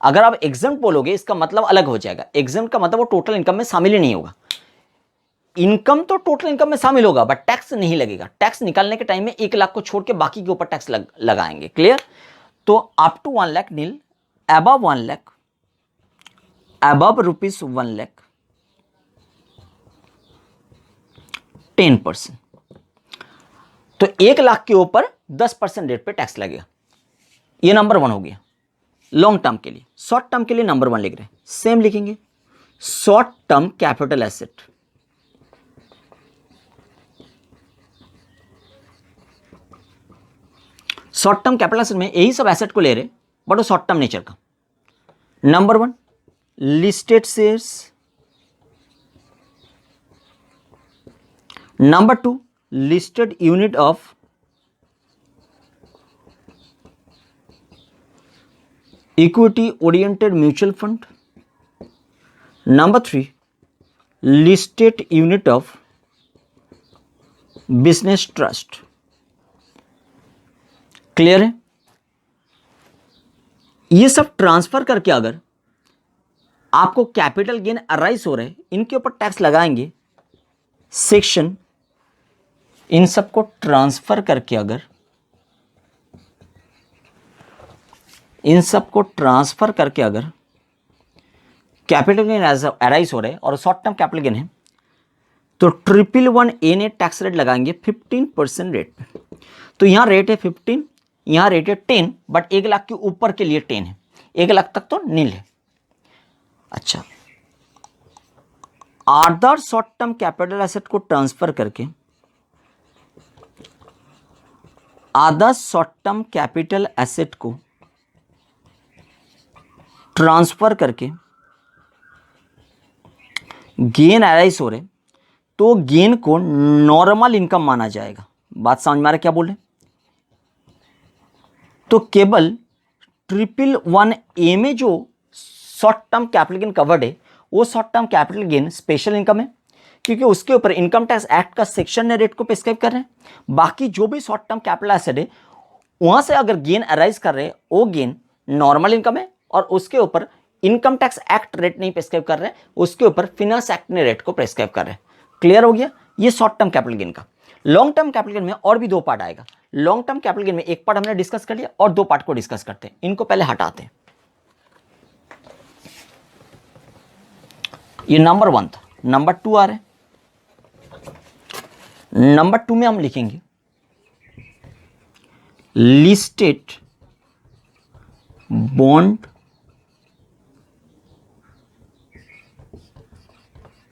अगर आप एग्जाम बोलोगे इसका मतलब अलग हो जाएगा। एग्जाम का मतलब वो टोटल इनकम में शामिल ही नहीं होगा। इनकम तो टोटल इनकम में शामिल होगा, बट टैक्स नहीं लगेगा। टैक्स निकालने के टाइम में 1 लाख को छोड़ के बाकी के ऊपर टैक्स लगाएंगे। क्लियर? तो up to 1 lakh nil, above 1 lakh, above ₹1 lakh 10%। तो 1 लाख के ऊपर 10% रेट पे टैक्स लगेगा। ये नंबर 1 हो गया लॉन्ग टर्म के लिए। शॉर्ट टर्म के लिए नंबर 1 लिख रहे हैं, सेम लिखेंगे short term capital asset. Short term capital asset में यही सब एसेट को ले रहे, बट वो शॉर्ट टर्म नेचर का। Number 1 listed shares, number 2 listed unit of equity oriented mutual fund, number 3 listed unit of business trust. Clear है? ये सब ट्रांसफर करके अगर आपको कैपिटल गेन अराइज हो रहे, इनके ऊपर टैक्स लगाएंगे सेक्शन, इन सब को ट्रांसफर करके अगर कैपिटल गेन अराइज हो रहे और शॉर्ट टर्म कैपिटल गेन है, तो 111A ने टैक्स रेट लगाएंगे 15% रेट पे। तो यहां रेट है 15, यहां रेट है 10, बट 1 लाख के ऊपर के लिए 10 है, 1 लाख तक तो नील है। अच्छा, other short term capital asset को ट्रांसफर करके आधा शॉर्ट टर्म कैपिटल एसेट को ट्रांसफर करके गेन अराइज हो रहे तो गेन को नॉर्मल इनकम माना जाएगा। बात समझ में आ रहा है क्या बोल रहे? तो केवल 111A में जो short term capital gain covered है वो short term capital gain special income है, क्योंकि उसके ऊपर इनकम टैक्स एक्ट का सेक्शन ने रेट को प्रिस्क्राइब कर रहे हैं। बाकी जो भी शॉर्ट टर्म कैपिटल एसेट है वहां से अगर गेन अराइज कर रहे हैं वो गेन नॉर्मल इनकम है, और उसके ऊपर इनकम टैक्स एक्ट रेट नहीं प्रिस्क्राइब कर रहे हैं, उसके ऊपर फिनांस एक्ट ने रेट को प्रिस्क्राइब कर रहे हैं। क्लियर हो गया ये शॉर्ट टर्म कैपिटल गेन का। लॉन्ग टर्म कैपिटल गेन में और भी दो पार्ट आएगा। लॉन्ग टर्म कैपिटल गेन में एक पार्ट हमने डिस्कस कर लिया और दो पार्ट को डिस्कस करते हैं। इनको पहले हटाते हैं। ये नंबर 1 था। नंबर 2 आ रहा है। नंबर 2 में हम लिखेंगे listed bond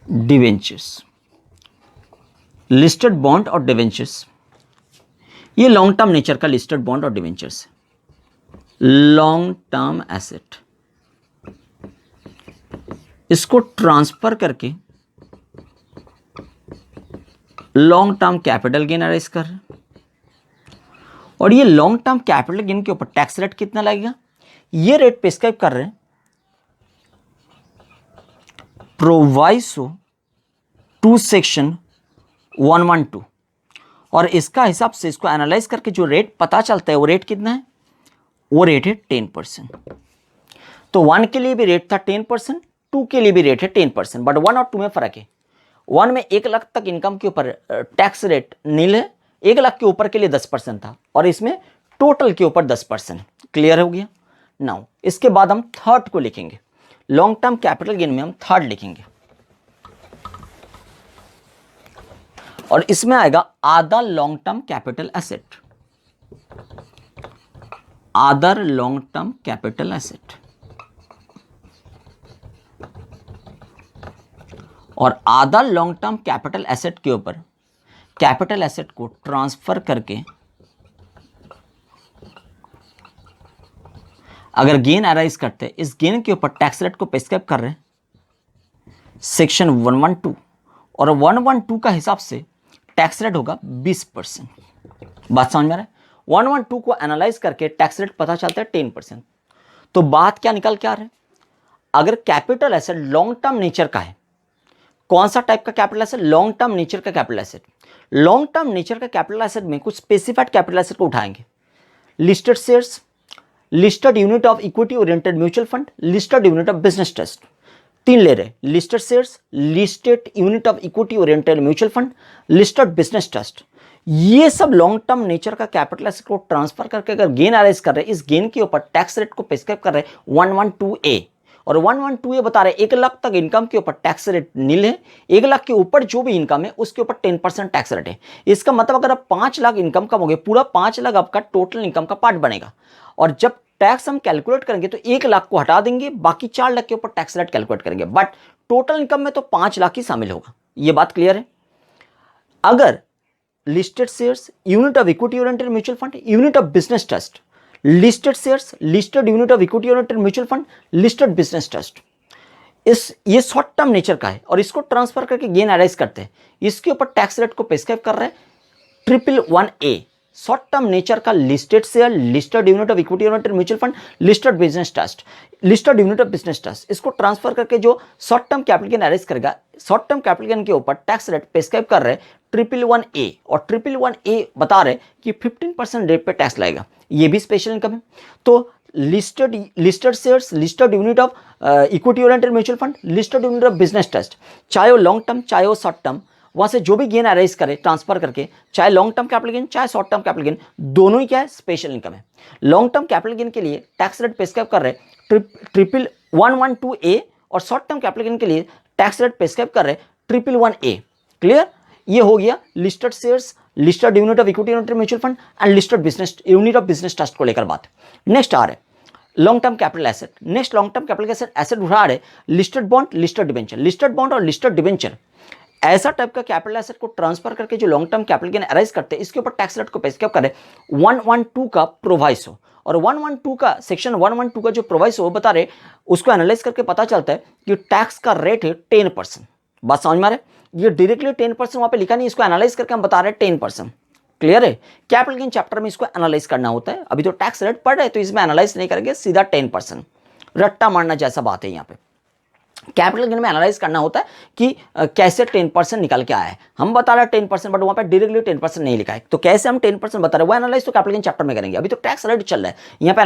debentures. Listed bond और डिवेंचर्स ये लॉन्ग टर्म नेचर का लिस्टेड बॉन्ड और डिवेंचर्स है। लॉन्ग टर्म एसेट, इसको ट्रांसफर करके long term capital gain arise कर रहे हैं, और ये लॉन्ग टर्म कैपिटल गेन के ऊपर टैक्स रेट कितना लगेगा ये रेट प्रिस्क्राइब कर रहे हैं प्रोवाइसो टू सेक्शन 112, और इसका हिसाब से इसको एनालाइज करके जो रेट पता चलता है वो रेट कितना है, वो रेट है 10%। तो 1 के लिए भी रेट था 10%, 2 के लिए भी रेट है 10%, बट 1 और 2 में फर्क है। 1 में 1 लाख तक इनकम के ऊपर टैक्स रेट नील है, 1 लाख के ऊपर के लिए 10% था, और इसमें टोटल के ऊपर 10%। क्लियर हो गया? नाउ इसके बाद हम थर्ड को लिखेंगे। लॉन्ग टर्म कैपिटल गेन में हम थर्ड लिखेंगे, और इसमें आएगा other long term capital asset. Other long term capital asset, और other long term capital asset के ऊपर कैपिटल एसेट को ट्रांसफर करके अगर गेन अराइज करते हैं, इस गेन के ऊपर टैक्स रेट को प्रिस्क्राइब कर रहे हैं सेक्शन 112, और 112 का हिसाब से टैक्स रेट होगा 20%। बात समझ में आ रहा है? 112 को एनालाइज करके टैक्स रेट पता चलता है 10%। तो बात क्या निकल के आ रहा है, अगर capital asset long term nature का है, कौन सा टाइप का capital asset? Long term nature का capital asset. Long term nature का कैपिटल एसेट में कुछ स्पेसिफाइड कैपिटल एसेट को उठाएंगे। Listed shares, listed unit of equity oriented mutual fund, listed unit of business trust. 3 ले रहे, listed shares, listed unit of equity oriented mutual fund, listed business trust. ये सब लॉन्ग टर्म नेचर का कैपिटल एसेट को ट्रांसफर करके अगर गेन अराइज कर रहे हैं, इस गेन के ऊपर टैक्स रेट को प्रिस्क्राइब कर रहे हैं 112A, और 112A बता रहे 1 लाख तक इनकम के ऊपर टैक्स रेट नील है, 1 लाख के ऊपर जो भी इनकम है उसके ऊपर 10% टैक्स रेट है। इसका मतलब अगर आप 5 लाख इनकम कमोगे, पूरा 5 लाख आपका टोटल इनकम का पार्ट बनेगा, और जब टैक्स हम कैलकुलेट करेंगे तो 1 लाख को हटा देंगे, बाकी 4 लाख के ऊपर टैक्स रेट कैलकुलेट करेंगे, बट टोटल इनकम में तो 5 लाख ही शामिल होगा। ये बात क्लियर है? अगर listed shares, unit of equity oriented mutual fund, unit of business trust, listed shares, listed unit of equity oriented mutual fund, listed business trust, ये शॉर्ट टर्म नेचर का है और इसको ट्रांसफर करके गेन अराइज करते हैं, इसके ऊपर टैक्स रेट को प्रिस्क्राइब कर रहे हैं 111A। शॉर्ट टर्म नेचर का listed share, listed unit of equity oriented mutual fund, listed business trust, listed unit of business trust, इसको ट्रांसफर करके जो short term capital gain arrays करेगा, शॉर्ट टर्म कैपिटल गेन के ऊपर टैक्स रेट प्रिस्क्राइब कर रहे 111A, और 111A बता रहे कि 15% रेट पे टैक्स लगेगा। ये भी स्पेशल इनकम है। तो listed shares, listed unit of equity oriented mutual fund, listed unit of business trust, चाहे वो लॉन्ग टर्म चाहे वो शॉर्ट टर्म, वहां से जो भी गेन अरेज करे ट्रांसफर करके, चाहे लॉन्ग टर्म कैपिटल गेन चाहे शॉर्ट टर्म कैपिटल गेन, दोनों ही क्या है? स्पेशल इनकम है। लॉन्ग टर्म कैपिटल गेन के लिए टैक्स रेट प्रिस्क्राइब कर रहे 111A, और शॉर्ट टर्म कैपिटल गेन के लिए टैक्स रेट प्रिस्क्राइब कर रहे 111A। क्लियर? ये हो गया listed shares, listed unit of equity oriented mutual fund and listed business unit of business trust को लेकर बात। नेक्स्ट आ रहे long term capital asset. Next long term capital asset उठा रहे listed bond, listed debenture. Listed bond और लिस्टेड डिबेंचर ऐसा टाइप का कैपिटल एसेट को ट्रांसफर करके जो long term capital gain arise करते हैं, इसके ऊपर टैक्स रेट को प्रेस्क्राइब करें 112 का प्रोवाइसो। और 112 का सेक्शन 112 का जो प्रोवाइसो बता रहे, उसको एनालाइज करके पता चलता है कि टैक्स का रेट है 10%। बात समझ में आ रहा है? ये डायरेक्टली 10% वहां पे लिखा नहीं, इसको एनालाइज करके हम बता रहे हैं 10%। क्लियर है? कैपिटल गेन चैप्टर में इसको एनालाइज करना होता है। अभी तो टैक्स रेट पढ़ रहे हैं तो इसमें एनालाइज नहीं करेंगे, सीधा 10%। रट्टा मारना जैसा बात है। यहाँ पे कैपिटल गेन में एनालाइज करना होता है कि कैसे 10% निकल के आया है। हम बता रहे हैं 10%, बट वहां पे डायरेक्टली 10% नहीं लिखा है, तो कैसे हम 10% बता रहे हैं वो एनालाइज तो कैपिटल गेन चैप्टर में करेंगे। अभी तो टैक्स रेट चल रहा है, यहाँ पे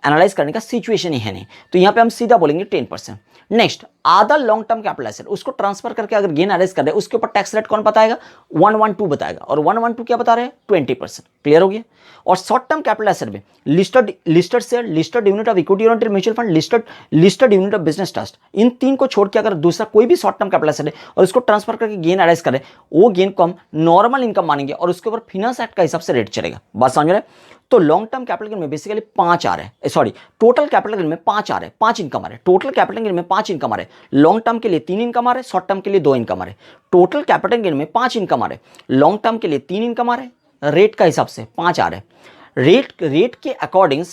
एनालाइज करने का सिचुएशन ही है नहीं, तो यहाँ पे हम सीधा बोलेंगे 10%। Next, other long term capital asset, उसको ट्रांसफर करके अगर गेन अरेस्ट कर रहे हैं, उसके ऊपर टैक्स रेट कौन बताएगा? 112 बताएगा। और 112 क्या बता रहे हैं? 20%। क्लियर हो गया? और शॉर्ट टर्म कैपिटल एसेट में listed share, listed unit of equity oriented mutual fund, listed unit of business trust, इन तीन को छोड़ के अगर दूसरा कोई भी शॉर्ट टर्म कैपिटल एसेट है और उसको ट्रांसफर करके गेन अरेस्ट करें, वो गेन को हम नॉर्मल इनकम मानेंगे और उसके ऊपर फिनांस एक्ट का हिसाब से रेट चलेगा। बात समझ रहे हैं? तो लॉन्ग टर्म कैपिटल गेन में बेसिकली 5 आ रहे हैं, सॉरी टोटल कैपिटल गेन में 5 आ रहे हैं, 5 इनकम आ रहे हैं। टोटल कैपिटल गेन में 5 इनकम आ रहे हैं। लॉन्ग टर्म के लिए 3 इनकम आ रहे हैं, शॉर्ट टर्म के लिए 2 इनकम आ रहे हैं। टोटल कैपिटल गेन में 5 इनकम आ रहे हैं, लॉन्ग टर्म के लिए 3 इनकम आ रहे हैं, रेट का हिसाब से 5 आ रहे हैं। रेट के अकॉर्डिंग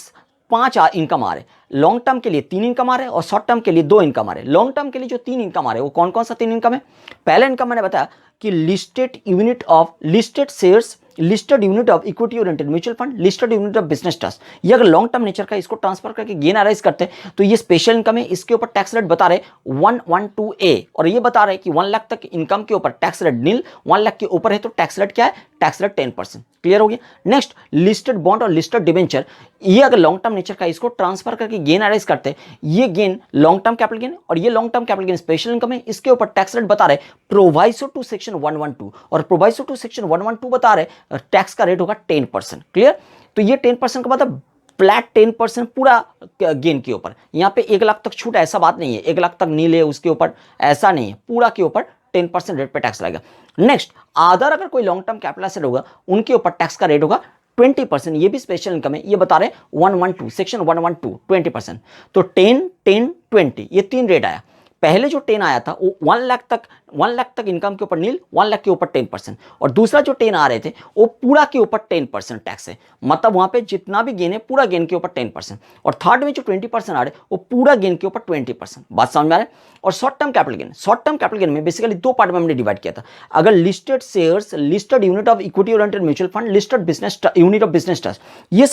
5 इनकम आ रहे हैं। लॉन्ग टर्म के लिए 3 इनकम आ रहे हैं और शॉर्ट टर्म के लिए 2 इनकम आ रहे हैं। लॉन्ग टर्म के लिए जो 3 इनकम आ रहे हैं वो कौन कौन सा 3 इनकम है? पहला इनकम मैंने बताया कि listed shares, listed unit of equity oriented mutual fund, listed unit of business trust. ये अगर लॉन्ग टर्म नेचर का, इसको ट्रांसफर करके गेन अराइज करते हैं तो ये स्पेशल इनकम है। इसके ऊपर टैक्स रेट बता रहे 112A, और ये बता रहे कि 1 लाख तक इनकम के ऊपर टैक्स रेट नील, 1 लाख के ऊपर है तो टैक्स रेट क्या है? Tax rate 10%। क्लियर हो गया? नेक्स्ट, लिस्टेड बॉन्ड और लिस्टेड डिबेंचर, ये अगर लॉन्ग टर्म नेचर का, इसको ट्रांसफर करके गेन अराइज करते हैं, ये gain long term capital gain और ये long term capital gain special income है। इसके ऊपर टैक्स रेट बता रहे प्रोवाइसो टू सेक्शन 112, और प्रोवाइसो टू सेक्शन 112 बता रहे टैक्स का रेट होगा 10%। क्लियर? तो ये 10% का मतलब फ्लैट 10% पूरा गेन के ऊपर। यहाँ पे 1 लाख तक छूट ऐसा बात नहीं है, 1 लाख तक नील है उसके ऊपर, ऐसा नहीं है, पूरा के ऊपर 10% रेट पे टैक्स लगेगा। नेक्स्ट, अदर अगर कोई लॉन्ग टर्म कैपिटल एसेट होगा उनके ऊपर टैक्स का रेट होगा 20%। ये भी स्पेशल इनकम है, ये बता रहे 112 सेक्शन 112 20%। तो 10 10 20 ये 3 रेट आया। पहले जो 10 आया था वो 1 लाख तक इनकम के ऊपर नील, 1 लाख के ऊपर 10%, और दूसरा जो 10 आ रहे थे वो पूरा के ऊपर 10% टैक्स है। मतलब वहां पे जितना भी गेन है पूरा गेन के ऊपर 10%, और थर्ड में जो 20% आ रहे वो पूरा गेन के ऊपर 20%। बात समझ में आ रहा है? और शॉर्ट टर्म कैपिटल गेन में बेसिकली 2 पार्ट में हमने डिवाइड किया था। अगर listed shares, listed unit of equity oriented mutual fund, listed business unit of business trust, ये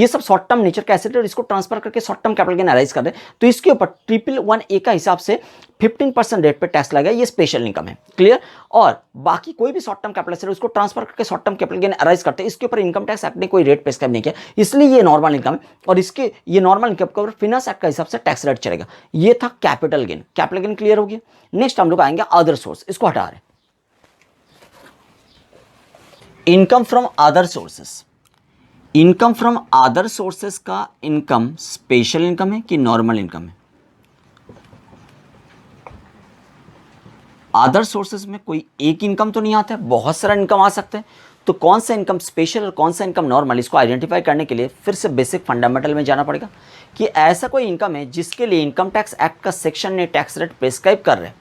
सब शॉर्ट टर्म नेचर का एसेट है, इसको ट्रांसफर करके short term capital gain arise कर रहे हैं, तो इसके ऊपर 111A का हिसाब से 15% रेट पे टैक्स लगेगा। ये स्पेशल इनकम है। क्लियर? और बाकी कोई भी शॉर्ट टर्म कैपिटल एसेट उसको ट्रांसफर करके short term capital gain arise करते हैं, इसके ऊपर इनकम टैक्स एक्ट ने कोई रेट प्रेस्क्राइब नहीं किया, इसलिए ये नॉर्मल इनकम है, और इसके ये नॉर्मल इनकम के ऊपर फिनांस एक्ट का हिसाब से टैक्स रेट चलेगा। ये था capital gain. Capital gain clear हो गया? नेक्स्ट हम लोग आएंगे अदर सोर्स, इसको हटा रहे, income from other sources. Income from other sources का इनकम स्पेशल इनकम है कि नॉर्मल इनकम है? अदर सोर्सेज में कोई एक इनकम तो नहीं आता है, बहुत सारा इनकम आ सकते हैं। तो कौन सा इनकम स्पेशल और कौन सा इनकम नॉर्मल, इसको आइडेंटिफाई करने के लिए फिर से बेसिक फंडामेंटल में जाना पड़ेगा कि ऐसा कोई इनकम है जिसके लिए इनकम टैक्स एक्ट का सेक्शन ने टैक्स रेट प्रेस्क्राइब कर रहे हैं,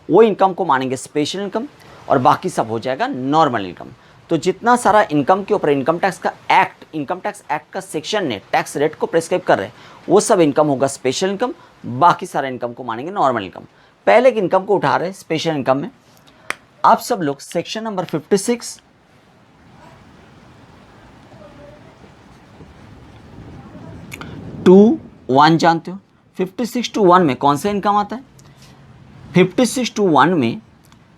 वो इनकम को मानेंगे स्पेशल इनकम, और बाकी सब हो जाएगा नॉर्मल इनकम। तो जितना सारा इनकम के ऊपर इनकम टैक्स एक्ट का सेक्शन ने टैक्स रेट को प्रेस्क्राइब कर रहे हैं, वो सब इनकम होगा स्पेशल इनकम, बाकी सारा इनकम को मानेंगे नॉर्मल इनकम। पहले की इनकम को उठा रहे हैं स्पेशल इनकम में। आप सब लोग सेक्शन नंबर 56 टू 1 जानते हो। 56 टू 1 में कौन सा इनकम आता है? 56 टू 1 में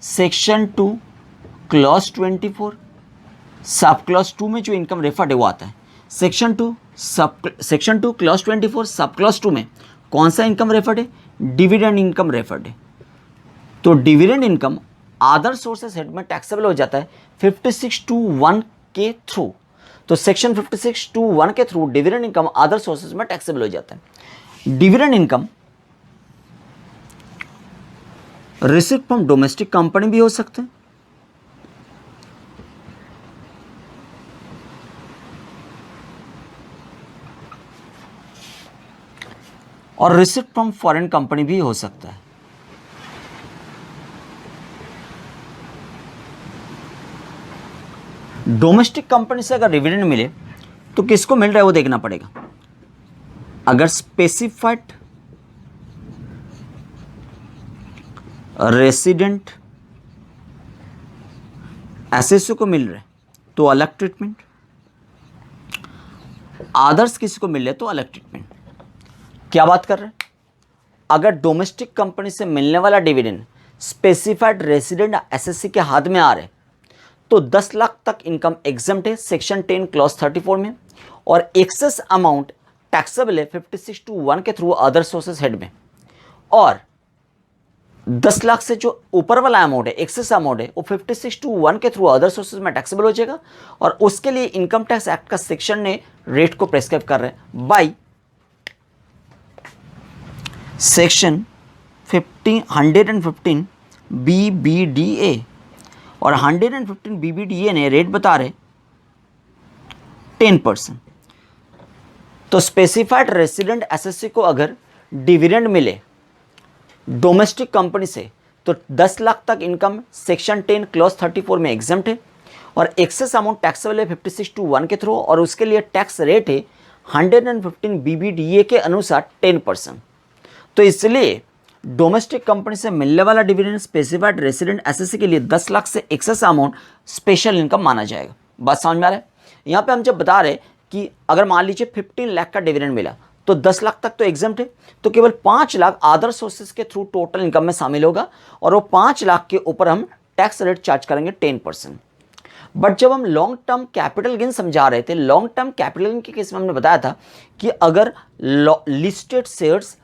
सेक्शन 2 क्लॉज 24 सब क्लॉज 2 में जो इनकम रेफर्ड है वो आता है। सेक्शन 2 क्लॉज 24 सब क्लॉज 2 में कौन सा इनकम रेफर्ड है? डिविडेंड इनकम रेफर्ड है। तो dividend income other sources head में टैक्सेबल हो जाता है 56 टू 1 के थ्रू। तो सेक्शन 56 टू 1 के through dividend income other sources में टैक्सेबल हो जाता है। Dividend income receive from domestic company भी हो सकते हैं, और रिसीव फ्रॉम फॉरेन कंपनी भी हो सकता है। डोमेस्टिक कंपनी से अगर डिविडेंड मिले तो किसको मिल रहा है वो देखना पड़ेगा। अगर स्पेसिफाइड रेसिडेंट एसएससी को मिल रहा है तो अलग ट्रीटमेंट, अदर्स किसी को मिल रहा है तो अलग ट्रीटमेंट। क्या बात कर रहे हैं? अगर डोमेस्टिक कंपनी से मिलने वाला डिविडेंड स्पेसिफाइड रेसिडेंट एसएससी के हाथ में आ रहा है तो 10 लाख तक इनकम एग्जम्प्ट है सेक्शन 10 क्लॉज 34 में, और एक्सेस अमाउंट टैक्सेबल है 56(1) के थ्रू अदर सोर्सेस हेड में, और 10 लाख से जो ऊपर वाला अमाउंट है एक्सेस अमाउंट है वो 56(1) के थ्रू अदर सोर्सेज में टैक्सेबल हो जाएगा। और उसके लिए इनकम टैक्स एक्ट का सेक्शन ने रेट को प्रेस्क्राइब कर रहे हैं बाई सेक्शन 115 BBDA, और 115 BBDA ने रेट बता रहे 10%। तो स्पेसिफाइड रेसिडेंट एसएससी को अगर डिविडेंड मिले डोमेस्टिक कंपनी से तो 10 लाख तक इनकम सेक्शन 10 क्लॉज 34 में एग्जम्प्ट है, और एक्सेस अमाउंट टैक्सेबल है 56(1) के थ्रू, और उसके लिए टैक्स रेट है 115 BBDA के अनुसार 10%। तो इसलिए डोमेस्टिक कंपनी से मिलने वाला डिविडेंड स्पेसिफाइड रेसिडेंट एसएससी के लिए 10 लाख से एक्सेस अमाउंट स्पेशल इनकम माना जाएगा। बात समझ में आ रहा है? यहाँ पे हम जब बता रहे कि अगर मान लीजिए 15 लाख का डिविडेंड मिला तो 10 लाख तक तो एग्जम्प्ट है, तो केवल 5 लाख अदर सोर्सेज के थ्रू टोटल इनकम में शामिल होगा, और वो 5 लाख के ऊपर हम टैक्स रेट चार्ज करेंगे 10%। बट जब हम लॉन्ग टर्म कैपिटल गेन समझा रहे थे, लॉन्ग टर्म कैपिटल गेन के केस में हमने बताया था कि अगर listed shares,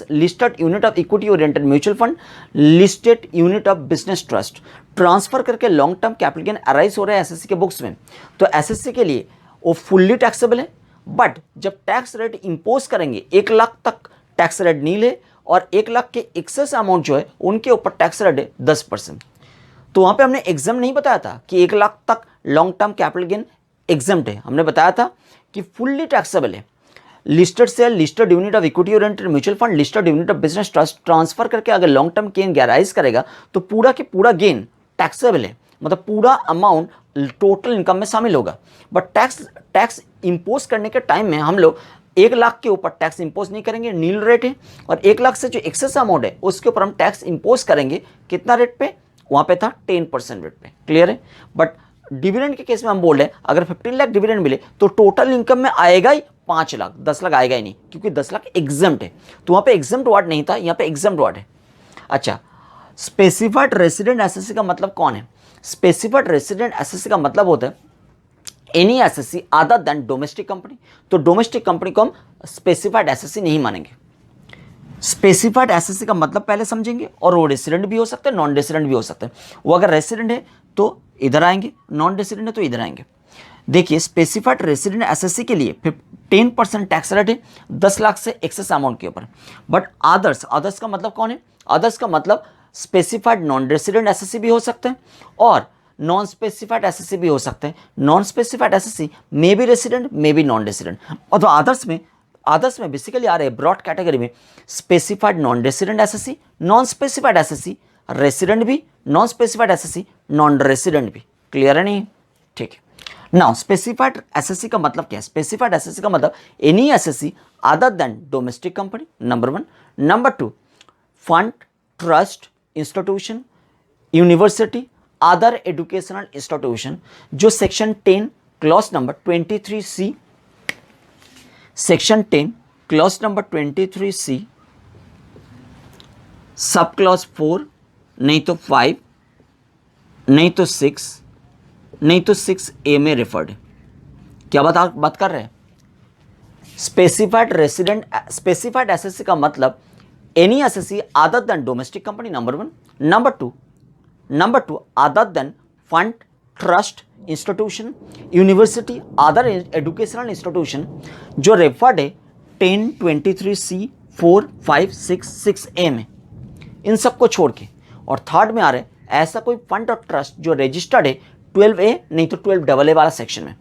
listed unit of equity oriented mutual fund, listed unit of business trust transfer करके long term capital gain arise हो रहा है एसएससी के बुक्स में, तो एसएससी के लिए वो फुल्ली टैक्सेबल है। बट जब टैक्स रेट इंपोज करेंगे 1 लाख तक टैक्स रेट नील है, और 1 लाख के एक्सेस अमाउंट जो है उनके ऊपर टैक्स रेट है 10%। तो वहां पे हमने एग्जाम नहीं बताया था कि 1 लाख तक long term capital gain exempt है, हमने बताया था कि फुल्ली टैक्सेबल है। Listed share, listed unit of equity oriented mutual fund, listed unit of business trust transfer करके अगर लॉन्ग टर्म गेन गैराइज करेगा तो पूरा के पूरा गेन टैक्सेबल है, मतलब पूरा अमाउंट टोटल इनकम में शामिल होगा। बट टैक्स इंपोज करने के टाइम में हम लोग 1 लाख के ऊपर टैक्स इंपोज नहीं करेंगे, नील रेट है, और 1 लाख से जो एक्सेस अमाउंट है उसके ऊपर हम टैक्स इंपोज करेंगे कितना रेट पे? वहां पे था 10% रेट पे। क्लियर है? बट डिविडेंड के केस में हम बोल रहे हैं अगर 15 लाख डिविडेंड मिले तो टोटल इनकम में आएगा ही 5 लाख, 10 लाख आएगा ही नहीं, क्योंकि 10 लाख एग्जम्प्ट है। तो वहां पे एग्जम्प्ट वर्ड नहीं था, यहाँ पे एग्जम्प्ट वर्ड है। अच्छा, स्पेसिफाइड रेसिडेंट एसएससी का मतलब कौन है? स्पेसिफाइड रेसिडेंट एसएससी का मतलब होता है any assessee other than domestic company. तो डोमेस्टिक कंपनी को हम स्पेसिफाइड एसएससी नहीं मानेंगे। स्पेसिफाइड एसएससी का मतलब पहले समझेंगे, और वो रेसिडेंट भी हो सकते हैं, नॉन रेसिडेंट भी हो सकते हैं। वो अगर रेसिडेंट है तो इधर आएंगे, नॉन रेसिडेंट है तो इधर आएंगे। देखिए, स्पेसिफाइड रेसिडेंट एसएससी के लिए 10% टैक्स रेट है 10 लाख से एक्सेस अमाउंट के ऊपर। बट अदर्स का मतलब कौन है? अदर्स का मतलब स्पेसिफाइड नॉन रेसिडेंट एसएससी भी हो सकते हैं और नॉन स्पेसिफाइड एसएससी भी हो सकते हैं। Non specified assessee may be resident, may be non resident. और तो अदर्स में बेसिकली आ रहे हैं ब्रॉड कैटेगरी में specified non resident assessee, non specified assessee, resident भी, non specified assessee, non resident भी। क्लियर है नहीं? ठीक है। नाउ स्पेसिफाइड एसएससी का मतलब क्या है? स्पेसिफाइड एसएससी का मतलब any assessee other than domestic company, number 1। Number 2, fund, trust, institution, university, other educational institution जो section 10 clause number 23C, section 10 clause number 23C सब क्लॉज 4 नहीं तो 5 नहीं तो 6 नहीं तो 6A में रेफर्ड है। क्या बात कर रहे हैं? स्पेसिफाइड एसएससी का मतलब any assessee other than domestic company, number 1। Number two other than fund, trust, institution, university, other educational institution जो रेफर्ड है 10, 23C, 4, 5, 6A में, इन सबको छोड़ के। और थर्ड में आ रहे ऐसा कोई फंड और ट्रस्ट जो रजिस्टर्ड है 12A नहीं तो 12AA वाला सेक्शन में।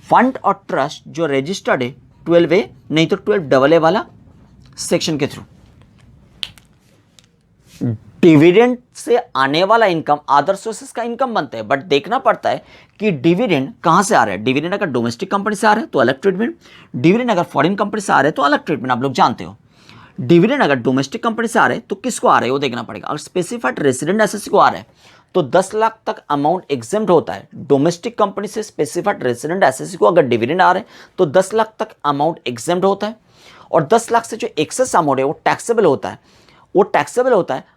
फंड और ट्रस्ट जो रजिस्टर्ड है 12A नहीं तो 12AA वाला सेक्शन के थ्रू। डिविडेंड से आने वाला इनकम अदर सोर्सेस का इनकम बनता है, बट देखना पड़ता है कि डिविडेंड कहां से आ रहा है। डिविडेंड अगर डोमेस्टिक कंपनी से आ रहा है तो अलग ट्रीटमेंट, डिविडेंड अगर फॉरेन कंपनी से आ रहा है तो अलग ट्रीटमेंट, आप लोग जानते हो। डिविडेंड अगर डोमेस्टिक कंपनी से आ रहे हैं तो किसको आ रहे हैं वो देखना पड़ेगा। अगर स्पेसिफाइड रेसिडेंट एसएससी को आ रहा है तो 10 लाख तक अमाउंट एग्जेम्प्ट होता है। डोमेस्टिक कंपनी से स्पेसिफाइड रेसिडेंट एसएससी को अगर डिविडेंड आ रहे हैं तो 10 लाख तक अमाउंट एग्जेम्प्ट होता है, और 10 लाख से जो एक्सेस अमाउंट है वो टैक्सेबल होता है। वो टैक्सेबल होता है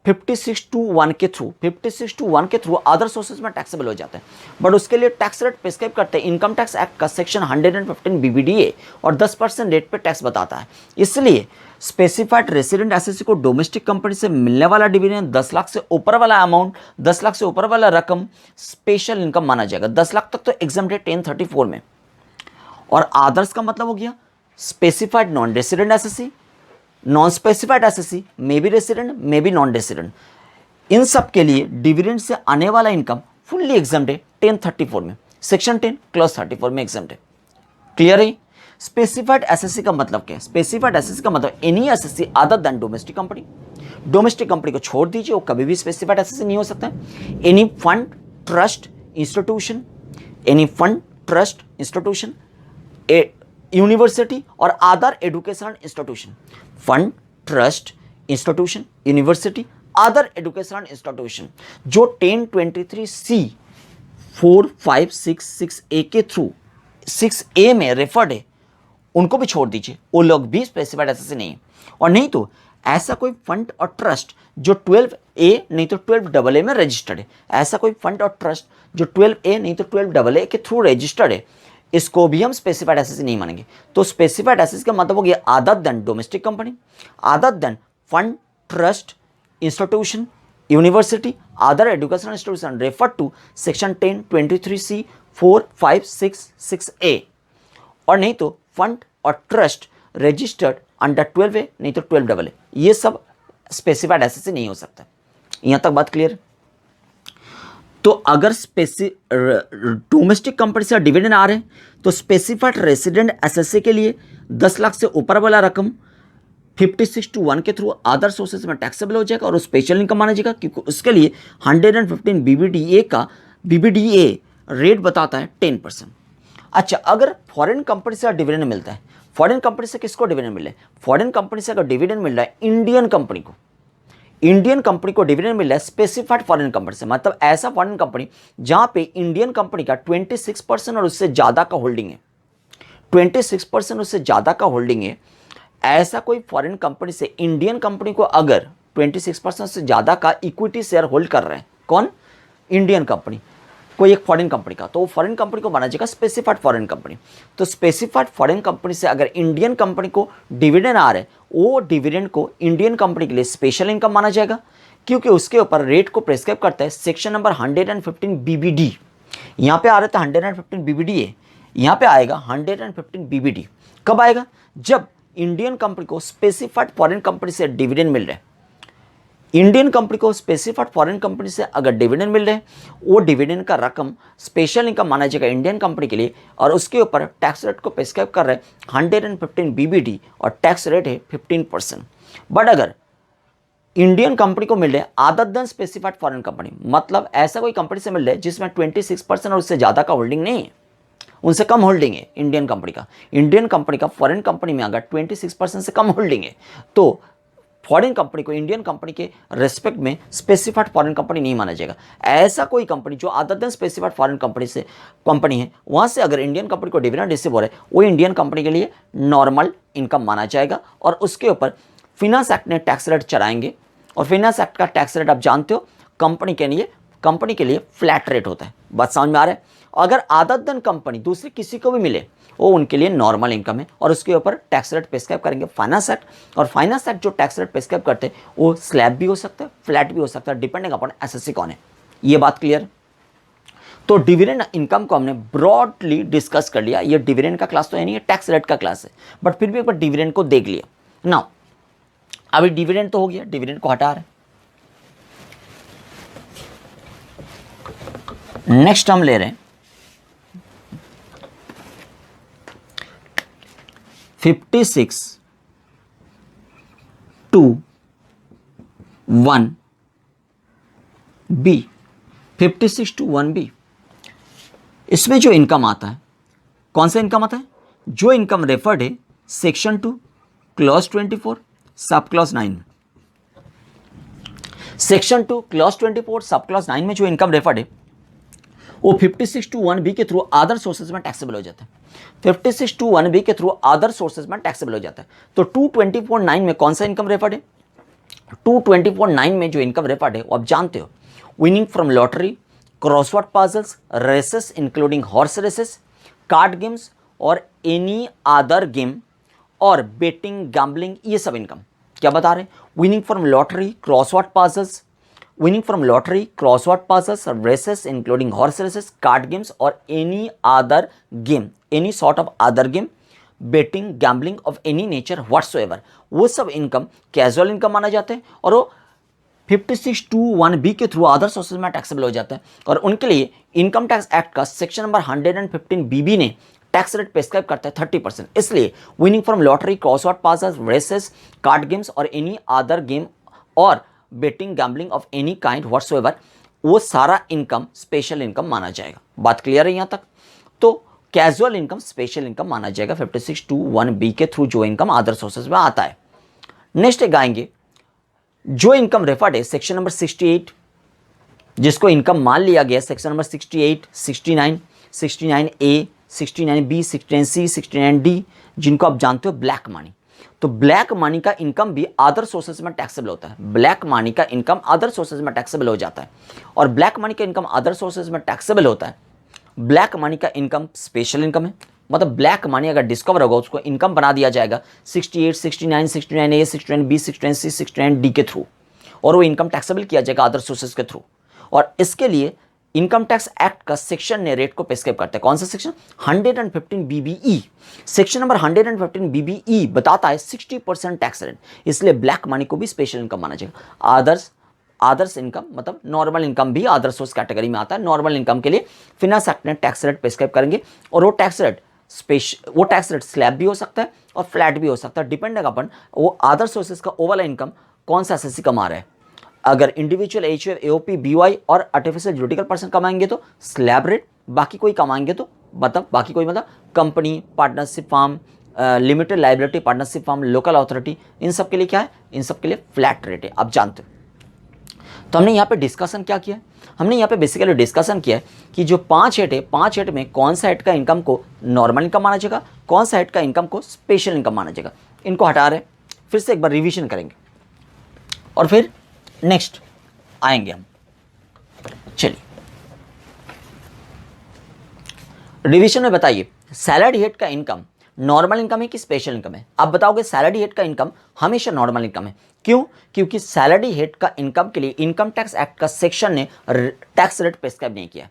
56(2)(1 के थ्रू, 56(2)(1 के थ्रू अदर सोर्सेज में टैक्सेबल हो जाता है। बट उसके लिए टैक्स रेट प्रिस्क्राइब करते हैं इनकम टैक्स एक्ट का सेक्शन 115 BBDA, और 10% रेट पे टैक्स बताता है। इसलिए स्पेसिफाइड रेसिडेंट एसएससी को डोमेस्टिक कंपनी से मिलने वाला डिविडेंड 10 लाख से ऊपर वाला अमाउंट, 10 लाख से ऊपर वाला रकम स्पेशल इनकम माना जाएगा। 10 लाख तक तो एग्जाम्प्ट है 1034 में। और अदर्स का मतलब हो गया specified non resident assessee, non specified assessee, may be resident may be non resident, इन सब के लिए डिविडेंड से आने वाला इनकम फुल्ली एग्जाम्प्ट है 1034 में, सेक्शन 10 क्लॉज 34 में एग्जाम्प्ट है। क्लियर है। स्पेसिफाइड एसएससी का मतलब क्या है? स्पेसिफाइड एसएससी का मतलब any assessee other than domestic company. Domestic company को छोड़ दीजिए, वो कभी भी स्पेसिफाइड एसएससी नहीं हो सकता। Any fund trust institution, any fund trust institution, university और other educational institution, fund trust institution university other educational institution जो 1023C 4, 5, 6, 6A के थ्रू 6A में रेफर्ड है, उनको भी छोड़ दीजिए, वो लोग भी स्पेसिफाइड एसएससी नहीं है। और नहीं तो ऐसा कोई फंड और ट्रस्ट जो 12A नहीं तो 12AA में रजिस्टर्ड है, ऐसा कोई फंड और ट्रस्ट जो 12A नहीं तो 12AA के थ्रू रजिस्टर्ड है, इसको भी हम स्पेसिफाइड एसएससी नहीं मानेंगे। तो स्पेसिफाइड एसएससी का मतलब हो गया other than domestic company, other than fund trust institution university other educational institution refer to section 1023C 4, 5, 6, 6A, और नहीं तो फंड और ट्रस्ट रजिस्टर्ड अंडर 12A नहीं तो 12AA, ये सब स्पेसिफाइड एसएससी नहीं हो सकता। यहां तक बात क्लियर। तो अगर डोमेस्टिक कंपनी से डिविडेंड आ रहे हैं तो स्पेसिफाइड रेसिडेंट एसएससी के लिए 10 लाख से ऊपर वाला रकम 56(2)(1 के थ्रू अदर सोर्सेज में टैक्सेबल हो जाएगा और स्पेशल इनकम माना जाएगा, क्योंकि उसके लिए 115 BBDA का BBDA रेट बताता है 10%। अच्छा, अगर फॉरेन कंपनी से डिविडेंड मिलता है, फॉरेन कंपनी से किसको डिविडेंड मिल रहा है? फॉरेन कंपनी से अगर डिविडेंड मिल रहा है इंडियन कंपनी को, इंडियन कंपनी को डिविडेंड मिल रहा है स्पेसिफाइड फॉरेन कंपनी से, मतलब ऐसा फॉरेन कंपनी जहां पे इंडियन कंपनी का 26% और उससे ज्यादा का होल्डिंग है, 26% उससे ज्यादा का होल्डिंग है, ऐसा कोई फॉरेन कंपनी से इंडियन कंपनी को अगर 26% से ज्यादा का इक्विटी शेयर होल्ड कर रहे हैं, कौन? इंडियन कंपनी, कोई एक फॉरेन कंपनी का, तो वो फॉरेन कंपनी को माना जाएगा स्पेसिफाइड फॉरेन कंपनी। तो स्पेसिफाइड फॉरेन कंपनी से अगर इंडियन कंपनी को डिविडेंड आ रहा है, वो डिविडेंड को इंडियन कंपनी के लिए स्पेशल इनकम माना जाएगा, क्योंकि उसके ऊपर रेट को प्रिस्क्राइब करता है सेक्शन नंबर 115 BBD। यहाँ पे आ रहा था 115 BBDA, यहाँ पे आएगा 115 BBD। कब आएगा? जब इंडियन कंपनी को स्पेसिफाइड फॉरेन कंपनी से डिविडेंड मिल रहा है, इंडियन कंपनी को स्पेसिफाइड फॉरेन कंपनी से अगर डिविडेंड मिल रहे हैं, वो डिविडेंड का रकम स्पेशल इनकम माना जाएगा इंडियन कंपनी के लिए, और उसके ऊपर टैक्स रेट को प्रिस्क्राइब कर रहे हैं 115 BBD और टैक्स रेट है 15%। बट अगर इंडियन कंपनी को मिल रहे हैं other than specified foreign company, मतलब ऐसा कोई कंपनी से मिल रहा है जिसमें 26% और उससे ज़्यादा का होल्डिंग नहीं है, उनसे कम होल्डिंग है इंडियन कंपनी का, इंडियन कंपनी का फॉरेन कंपनी में अगर 26% से कम होल्डिंग है, तो फॉरेन कंपनी को इंडियन कंपनी के रेस्पेक्ट में स्पेसिफाइड फॉरेन कंपनी नहीं माना जाएगा। ऐसा कोई कंपनी जो other than specified foreign company से कंपनी है, वहां से अगर इंडियन कंपनी को डिविडेंड रिसीव हो रहा है, वो इंडियन कंपनी के लिए नॉर्मल इनकम माना जाएगा, और उसके ऊपर फिनांस एक्ट ने टैक्स रेट चढ़ाएंगे, और फिनांस एक्ट का टैक्स रेट आप जानते हो कंपनी के लिए फ्लैट रेट होता है। बात समझ में आ रहा है? अगर अदर देन कंपनी दूसरी किसी को भी मिले, वो उनके लिए नॉर्मल इनकम है, और उसके ऊपर टैक्स रेट प्रिस्क्राइब करेंगे फाइनेंस एक्ट, और फाइनेंस एक्ट जो टैक्स रेट प्रिस्क्राइब करते हैं वो स्लैब भी हो सकता है, फ्लैट भी हो सकता है, डिपेंडिंग अपॉन एसएससी कौन है। ये बात क्लियर? तो डिविडेंड इनकम को हमने ब्रॉडली डिस्कस कर लिया। ये डिविडेंड का क्लास तो है नहीं, टैक्स रेट का क्लास है, बट फिर भी एक बार डिविडेंड को देख लिया ना। अभी डिविडेंड तो हो गया, डिविडेंड को हटा रहे हैं। नेक्स्ट हम ले रहे हैं 56(2)(1 1B 56(1)(b, इसमें जो इनकम आता है, कौन सा इनकम आता है? जो इनकम रेफर्ड है सेक्शन 2 क्लॉज 24 सब क्लॉज 9 में। सेक्शन 2 क्लॉज 24 सब क्लॉज 9 में जो इनकम रेफर्ड है वो 56(1)(b के थ्रू अदर सोर्सेज में टैक्सेबल हो जाता है। 56(1)(b के थ्रू अदर सोर्सेज में टैक्सेबल हो जाता है। तो 224(9) में कौन सा इनकम रेफर्ड है? 224(9) में जो इनकम रेफर्ड है वो आप जानते हो, winning from lottery, crossword puzzles, races including horse races, card games और एनी अदर गेम और बेटिंग, गैम्बलिंग, ये सब इनकम क्या बता रहे हैं? Winning from lottery, crossword puzzles, winning from lottery, crossword puzzles, races including horse races, card games और any other game, any sort of other game, betting, gambling of any nature whatsoever, वो सब इनकम कैजुअल इनकम माना जाते हैं और वो 56(1)(b के थ्रू अदर सोर्सेज में टैक्सेबल हो जाता है। और उनके लिए इनकम टैक्स एक्ट का सेक्शन नंबर 115BB ने टैक्स रेट प्रेस्क्राइब करता है 30%। इसलिए winning from lottery, crossword puzzles, races, card games और एनी अदर गेम और betting, gambling of any kind whatsoever, वो सारा इनकम स्पेशल इनकम माना जाएगा। बात क्लियर है यहां तक? तो कैजुअल इनकम स्पेशल इनकम माना जाएगा 56(1)(b के थ्रू जो इनकम अदर सोर्सेज में आता है। नेक्स्ट एक आएंगे, जो इनकम रेफर्ड है सेक्शन नंबर 68, जिसको इनकम मान लिया गया section number 68, 69, 69A, 69B, 69C, 69D, जिनको आप जानते हो ब्लैक मनी। तो ब्लैक मनी का इनकम भी अदर सोर्सेज में टैक्सेबल होता है। ब्लैक मनी का इनकम अदर सोर्सेज में टैक्सेबल हो जाता है और ब्लैक मनी का इनकम अदर सोर्सेज में टैक्सेबल होता है। ब्लैक मनी का इनकम स्पेशल इनकम है, मतलब ब्लैक मनी अगर डिस्कवर होगा उसको इनकम बना दिया जाएगा 68, 69, 69A, 69B, 69C, 69D के थ्रू और वो इनकम टैक्सेबल किया जाएगा अदर सोर्सेज के थ्रू। और इसके लिए इनकम टैक्स एक्ट का सेक्शन ने रेट को प्रेस्क्राइब करता है। कौन सा section? 115BBE। Section number 115BBE बताता है 60% टैक्स रेट, इसलिए ब्लैक मनी को भी स्पेशल इनकम माना जाएगा। अदर्स इनकम मतलब नॉर्मल इनकम भी अदर सोर्स कैटेगरी में आता है। नॉर्मल इनकम के लिए फिनांस एक्ट ने टैक्स रेट प्रेस्क्राइब करेंगे और वो टैक्स रेट स्लैब भी हो सकता है और फ्लैट भी हो सकता है, डिपेंडिंग अपन वो अदर सोर्सेज का ओवरऑल इनकम कौन सा एसएससी कमा रहा है। अगर इंडिविजुअल एचयूएफ, एओपी, बीवाई और आर्टिफिशियल जुडिकल पर्सन कमाएंगे तो स्लैब रेट, बाकी कोई कमाएंगे तो बाकी कोई मतलब company, partnership firm, limited liability partnership firm, local authority, इन सब के लिए क्या है? इन सब के लिए फ्लैट रेट है, आप जानते हो। तो हमने यहाँ पे डिस्कशन क्या किया? हमने यहाँ पे बेसिकली डिस्कशन किया है कि जो 5 हेड है, 5 हेड में कौन सा हेड का इनकम को नॉर्मल इनकम माना जाएगा, कौन सा हेड का इनकम को स्पेशल इनकम माना जाएगा। इनको हटा रहे, फिर से एक बार रिविजन करेंगे और फिर नेक्स्ट आएंगे हम। चलिए रिवीजन में बताइए, सैलरी हेड का इनकम नॉर्मल इनकम है कि स्पेशल इनकम है? आप बताओगे सैलरी हेड का इनकम हमेशा नॉर्मल इनकम है। क्यों? क्योंकि सैलरी हेड का इनकम के लिए इनकम टैक्स एक्ट का सेक्शन ने टैक्स रेट प्रेस्क्राइब नहीं किया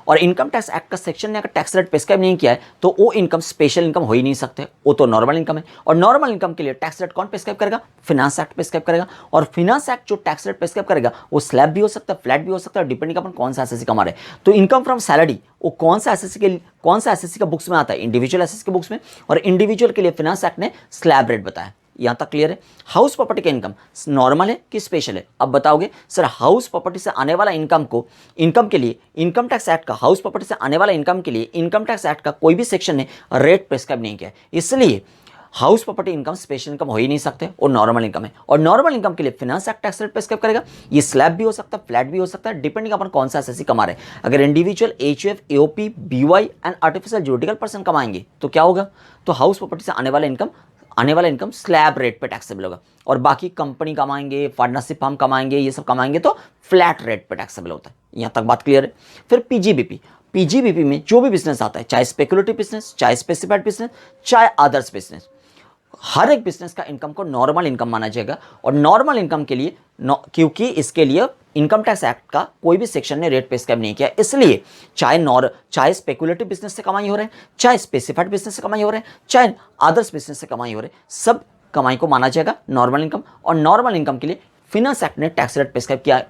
और इनकम टैक्स एक्ट का सेक्शन ने अगर टैक्स रेट प्रेस्क्राइब नहीं किया है तो वो इनकम स्पेशल इनकम हो ही नहीं सकते, वो तो नॉर्मल इनकम है। और नॉर्मल इनकम के लिए टैक्स रेट कौन प्रेस्क्राइब करेगा? फिनांस एक्ट प्रेस्क्राइब करेगा। और फिनांस एक्ट जो टैक्स रेट प्रेस्क्राइब करेगा वो स्लैब भी हो सकता है, फ्लैट भी हो सकता है, डिपेंडिंग अपन कौन सा एसएससी कमा रहे हैं। तो इनकम फ्रॉम सैलरी वो कौन सा एसएससी का बुक्स में आता है? इंडिविजुअल एसएससी के बुक्स में। और इंडिविजुअल के लिए फिनांस एक्ट ने स्लैब रेट बताया। यहां तक क्लियर है? हाउस प्रॉपर्टी का इनकम नॉर्मल है कि स्पेशल है? अब बताओगे सर हाउस प्रॉपर्टी से आने वाला इनकम को, इनकम के लिए इनकम टैक्स एक्ट का, हाउस प्रॉपर्टी से आने वाला इनकम के लिए इनकम टैक्स एक्ट का कोई भी सेक्शन ने रेट प्रेस्क्राइब नहीं किया, इसलिए house property income special income हो ही नहीं सकते, और नॉर्मल इनकम है। और नॉर्मल इनकम के लिए finance act tax rate prescribe करेगा। ये स्लैब भी हो सकता है, फ्लैट भी हो सकता है, डिपेंडिंग अपन कौन सा एसएससी कमा रहे हैं। अगर individual, HUF, AOP, BY and artificial judicial person कमाएंगे तो क्या होगा? तो हाउस प्रॉपर्टी से आने वाला इनकम स्लैब रेट पे टैक्सेबल होगा। और बाकी कंपनी कमाएंगे, पार्टनरशिप फर्म कमाएंगे, ये सब कमाएंगे तो फ्लैट रेट पे टैक्सेबल होता है। यहां तक बात क्लियर है? फिर पीजीबीपी में जो भी बिजनेस आता है, चाहे स्पेकुलेटिव बिजनेस, चाहे स्पेसिफाइड बिजनेस, चाहे अदर्स बिजनेस, हर एक बिजनेस का इनकम को नॉर्मल इनकम माना जाएगा। और नॉर्मल इनकम के लिए क्योंकि इसके लिए इनकम टैक्स एक्ट का कोई भी सेक्शन ने रेट प्रेस्क्राइब नहीं किया, इसलिए चाहे स्पेकुलेटिव बिजनेस से कमाई हो रहे हैं, चाहे स्पेसिफाइड बिजनेस से कमाई हो रहे हैं, चाहे अदर्स बिजनेस से कमाई हो रहे हैं, सब कमाई को माना जाएगा नॉर्मल इनकम। और नॉर्मल इनकम के लिए फिनांस एक्ट ने टैक्स रेट प्रेस्क्राइब किया,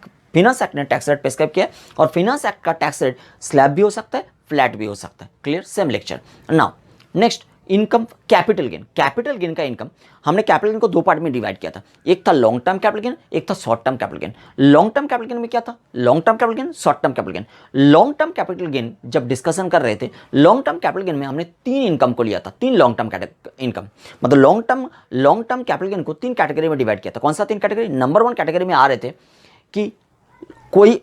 और फिनांस एक्ट का टैक्स रेट स्लैब भी हो सकता है, फ्लैट भी हो सकता है। Clear? Same lecture. Now next income capital gain का इनकम हमने कैपिटल गेन को दो पार्ट में डिवाइड किया था, एक था लॉन्ग टर्म कैपिटल गेन, एक था short term capital gain. Long term capital gain में क्या था, long term capital gain, short term capital gain. Long term capital gain जब डिस्कशन कर रहे थे, लॉन्ग टर्म कैपिटल गेन में हमने तीन इनकम को लिया था, तीन लॉन्ग टर्म इनकम, मतलब लॉन्ग टर्म कैपिटल गेन को तीन कैटेगरी में डिवाइड किया था। कौन सा तीन कैटेगरी, नंबर वन कैटेगरी में आ रहे थे कि कोई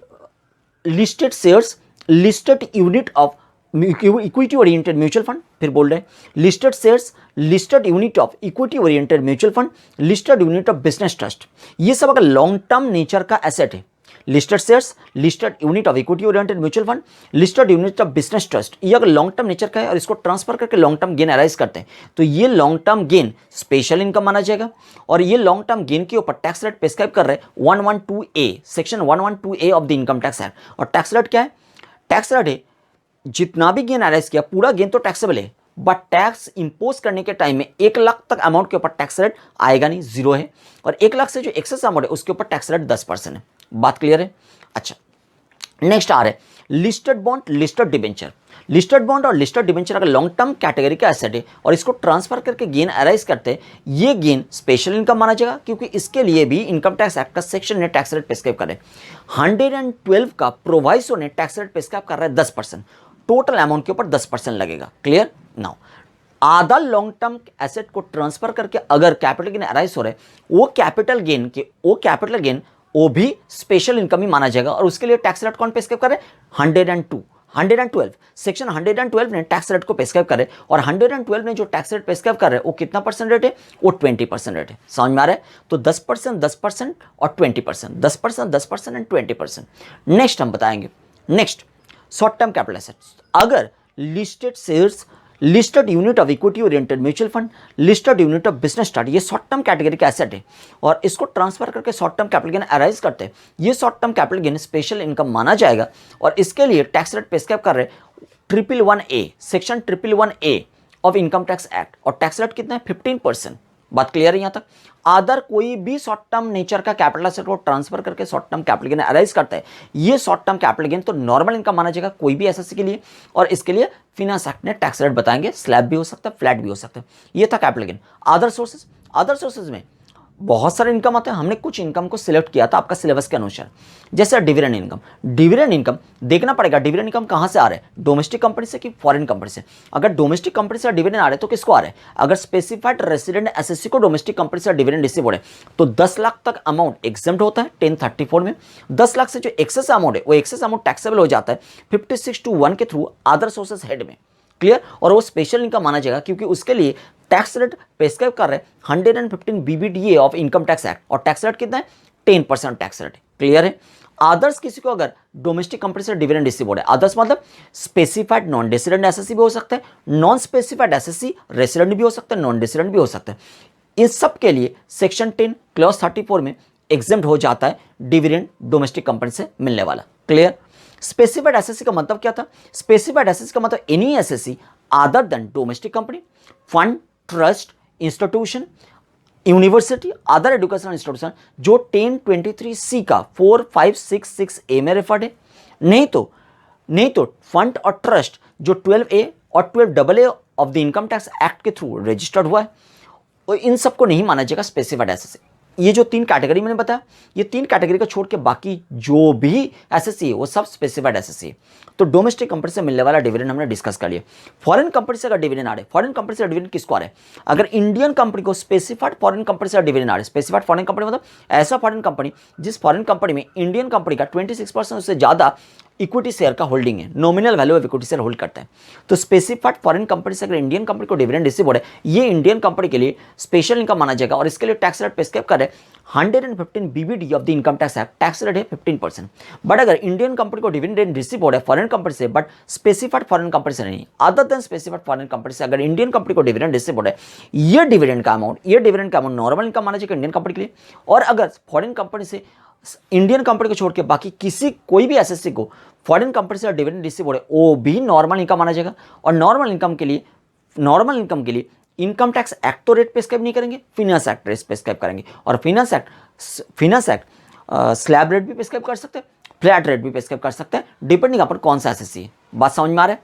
listed shares, listed unit of equity oriented mutual fund, फिर बोल रहे हैं listed shares, listed unit of equity oriented mutual fund, listed unit of business trust. ये सब अगर लॉन्ग टर्म नेचर का एसेट है, listed shares, listed unit of equity oriented mutual fund, listed unit of business trust, ये अगर लॉन्ग टर्म नेचर का है और इसको ट्रांसफर करके लॉन्ग टर्म गेन अराइज करते हैं, तो ये long term gain special income माना जाएगा। और ये लॉन्ग टर्म गेन के ऊपर टैक्स रेट प्रिस्क्राइब कर रहे हैं 112A, section 112A of the income tax act. और टैक्स रेट क्या है, टैक्स रेट है जितना भी गेन अराइज किया पूरा गेन तो टैक्सेबल है, बट टैक्स इंपोज करने के टाइम में 1 लाख तक अमाउंट के ऊपर टैक्स रेट आएगा नहीं, जीरो है। और 1 लाख से जो एक्सेस अमाउंट है उसके ऊपर टैक्स रेट 10% है। बात क्लियर है? अच्छा, नेक्स्ट आ रहा है listed bond, listed debenture. Listed bond और लिस्टेड डिबेंचर अगर लॉन्ग टर्म कैटेगरी का एसेट है और इसको ट्रांसफर करके गेन अराइज करते हैं, ये गेन स्पेशल इनकम माना जाएगा, क्योंकि इसके लिए भी इनकम टैक्स एक्ट का सेक्शन ने टैक्स रेट प्रिस्क्राइब कर रहे हैं 112 का प्रोवाइसो ने टैक्स रेट प्रिस्क्राइब कर रहा है 10%, टोटल अमाउंट के ऊपर 10% लगेगा। क्लियर? नाउ आधा लॉन्ग टर्म एसेट को ट्रांसफर करके अगर कैपिटल गेन अराइज हो रहा है, वो कैपिटल गेन वो भी स्पेशल इनकम ही माना जाएगा। और उसके लिए टैक्स रेट कौन प्रिस्क्राइब कर रहे हैं, 112 सेक्शन 112 ने टैक्स रेट को प्रिस्क्राइब करे। और 112 ने जो टैक्स रेट प्रिस्क्राइब कर रहे हैं वो कितना परसेंट रेट है, वो 20% रेट है। समझ में आ रहा है? तो 10% और 20%, 10% एंड 20%। नेक्स्ट हम बताएंगे, next short term capital assets. अगर listed shares, listed unit of equity oriented mutual fund, listed unit of business trust, ये शॉर्ट टर्म कैटेगरी का एसेट है और इसको ट्रांसफर करके short term capital gain arise करते हैं, ये short term capital gain special income माना जाएगा। और इसके लिए टैक्स रेट प्रिस्क्राइब कर रहे 111A, section 111A of income tax act. और टैक्स रेट कितना है, 15%। बात क्लियर है यहाँ तक? अदर कोई भी शॉर्ट टर्म नेचर का कैपिटल एसेट को ट्रांसफर करके short term capital gain arise करता है, ये शॉर्ट टर्म कैपिटल गेन तो नॉर्मल इनकम माना जाएगा कोई भी एसएससी के लिए। और इसके लिए फिनांस एक्ट ने टैक्स रेट बताएंगे, स्लैब भी हो सकता है, फ्लैट भी हो सकता है। ये था कैपिटल गेन। अदर सोर्सेज में बहुत सारे इनकम आते हैं, हमने कुछ इनकम को सिलेक्ट किया था आपका सिलेबस के अनुसार। जैसे डिविडेंड इनकम देखना पड़ेगा, डिविडेंड इनकम कहाँ से आ रहा है, डोमेस्टिक कंपनी से कि फॉरेन कंपनी से। अगर डोमेस्टिक कंपनी से डिविडेंड आ रहे हैं तो किसको आ रहा है, अगर स्पेसिफाइड रेसिडेंट एसएससी को डोमेस्टिक कंपनी से डिविडेंड रिसीव हो रहे हैं तो 10 लाख तक अमाउंट एग्जेम्प्ट होता है 1034 में। 10 लाख से जो एक्सेस अमाउंट है वो एक्सेस अमाउंट टैक्सेबल हो जाता है 56(1) के थ्रू अदर सोर्सेस हेड में। क्लियर? और वो स्पेशल इनकम माना जाएगा क्योंकि उसके लिए टैक्स रेट प्रिस्क्राइब कर रहे हैं 115 BBDA of income tax act. और टैक्स रेट कितना है, 10% टैक्स रेट। क्लियर है? अदर्स किसी को अगर डोमेस्टिक कंपनी से डिविडेंड रिसीव हो रहा है, अदर्स मतलब स्पेसिफाइड नॉन रेसिडेंट एसएससी भी हो सकता है, नॉन स्पेसिफाइड एसएससी रेसिडेंट भी हो सकता है, नॉन रेसिडेंट भी हो सकता है। इन सब के लिए सेक्शन 10 क्लॉज 34 में एग्जेम्प्ट हो जाता है डिविडेंड डोमेस्टिक कंपनी से मिलने वाला। क्लियर? स्पेसिफाइड एसएससी का मतलब क्या था, स्पेसिफाइड एसएससी का मतलब any assessee other than domestic company, fund, trust, institution, university, other educational institution जो 1023C का 4566A में रेफर्ड है। नहीं तो फंड और ट्रस्ट जो 12A और 12AA of the income tax act के थ्रू रजिस्टर्ड हुआ है, और इन सबको नहीं माना जाएगा स्पेसिफाइड एसएससी। ये जो 3 कैटेगरी मैंने बताया, ये 3 कैटेगरी को छोड़ के बाकी जो भी एसएससी है वो सब स्पेसिफाइड एसएससी है। तो डोमेस्टिक कंपनी से मिलने वाला डिविडेंड हमने डिस्कस कर लिया। फॉरेन कंपनी से अगर डिविडेंड आ रहे, फॉरेन कंपनी से डिविडेंड किसको आ रहा है, अगर इंडियन कंपनी को स्पेसिफाइड फॉरेन कंपनी से डिविडेंड आ रहा है। स्पेसिफाइड फॉरेन कंपनी मतलब ऐसा फॉरेन कंपनी जिस फॉरेन कंपनी में इंडियन कंपनी का 26% से ज़्यादा इक्विटी शेयर का होल्डिंग है, nominal value of equity share hold करता है। तो स्पेसिफाइड फॉरेन कंपनी से अगर इंडियन कंपनी को डिविडेंड रिसीव हो रहा है, ये इंडियन कंपनी के लिए स्पेशल इनकम माना जाएगा। और इसके लिए टैक्स रेट प्रिस्क्राइब कर रहे 115 BBD of the income tax act, tax rate है 15%। बट अगर इंडियन कंपनी को डिविडेंड रिसीव हो रहा है फॉरेन कंपनी से, बट स्पेसिफाइड फॉरेन कंपनी से नहीं, other than specified foreign company से अगर इंडियन कंपनी को डिविडेंड रिसीव हो रहा है, ये डिविडेंड का अमाउंट नॉर्मल इनकम माना जाएगा इंडियन कंपनी के लिए। और अगर फॉरेन कंपनी से इंडियन कंपनी को छोड़ के बाकी कोई भी एसएससी को फॉरेन कंपनी से डिविडेंड रिसीव हो रहे, वो भी नॉर्मल इनकम माना जाएगा। और नॉर्मल इनकम के लिए इनकम टैक्स एक्ट तो रेट प्रिस्क्राइब नहीं करेंगे, फिनांस एक्ट रेट प्रिस्क्राइब करेंगे। और फिनांस एक्ट स्लैब रेट भी प्रिस्क्राइब कर सकते हैं, फ्लैट रेट भी प्रिस्क्राइब कर सकते हैं, डिपेंडिंग अपन कौन सा एसएससी है। बात समझ में आ रहा है?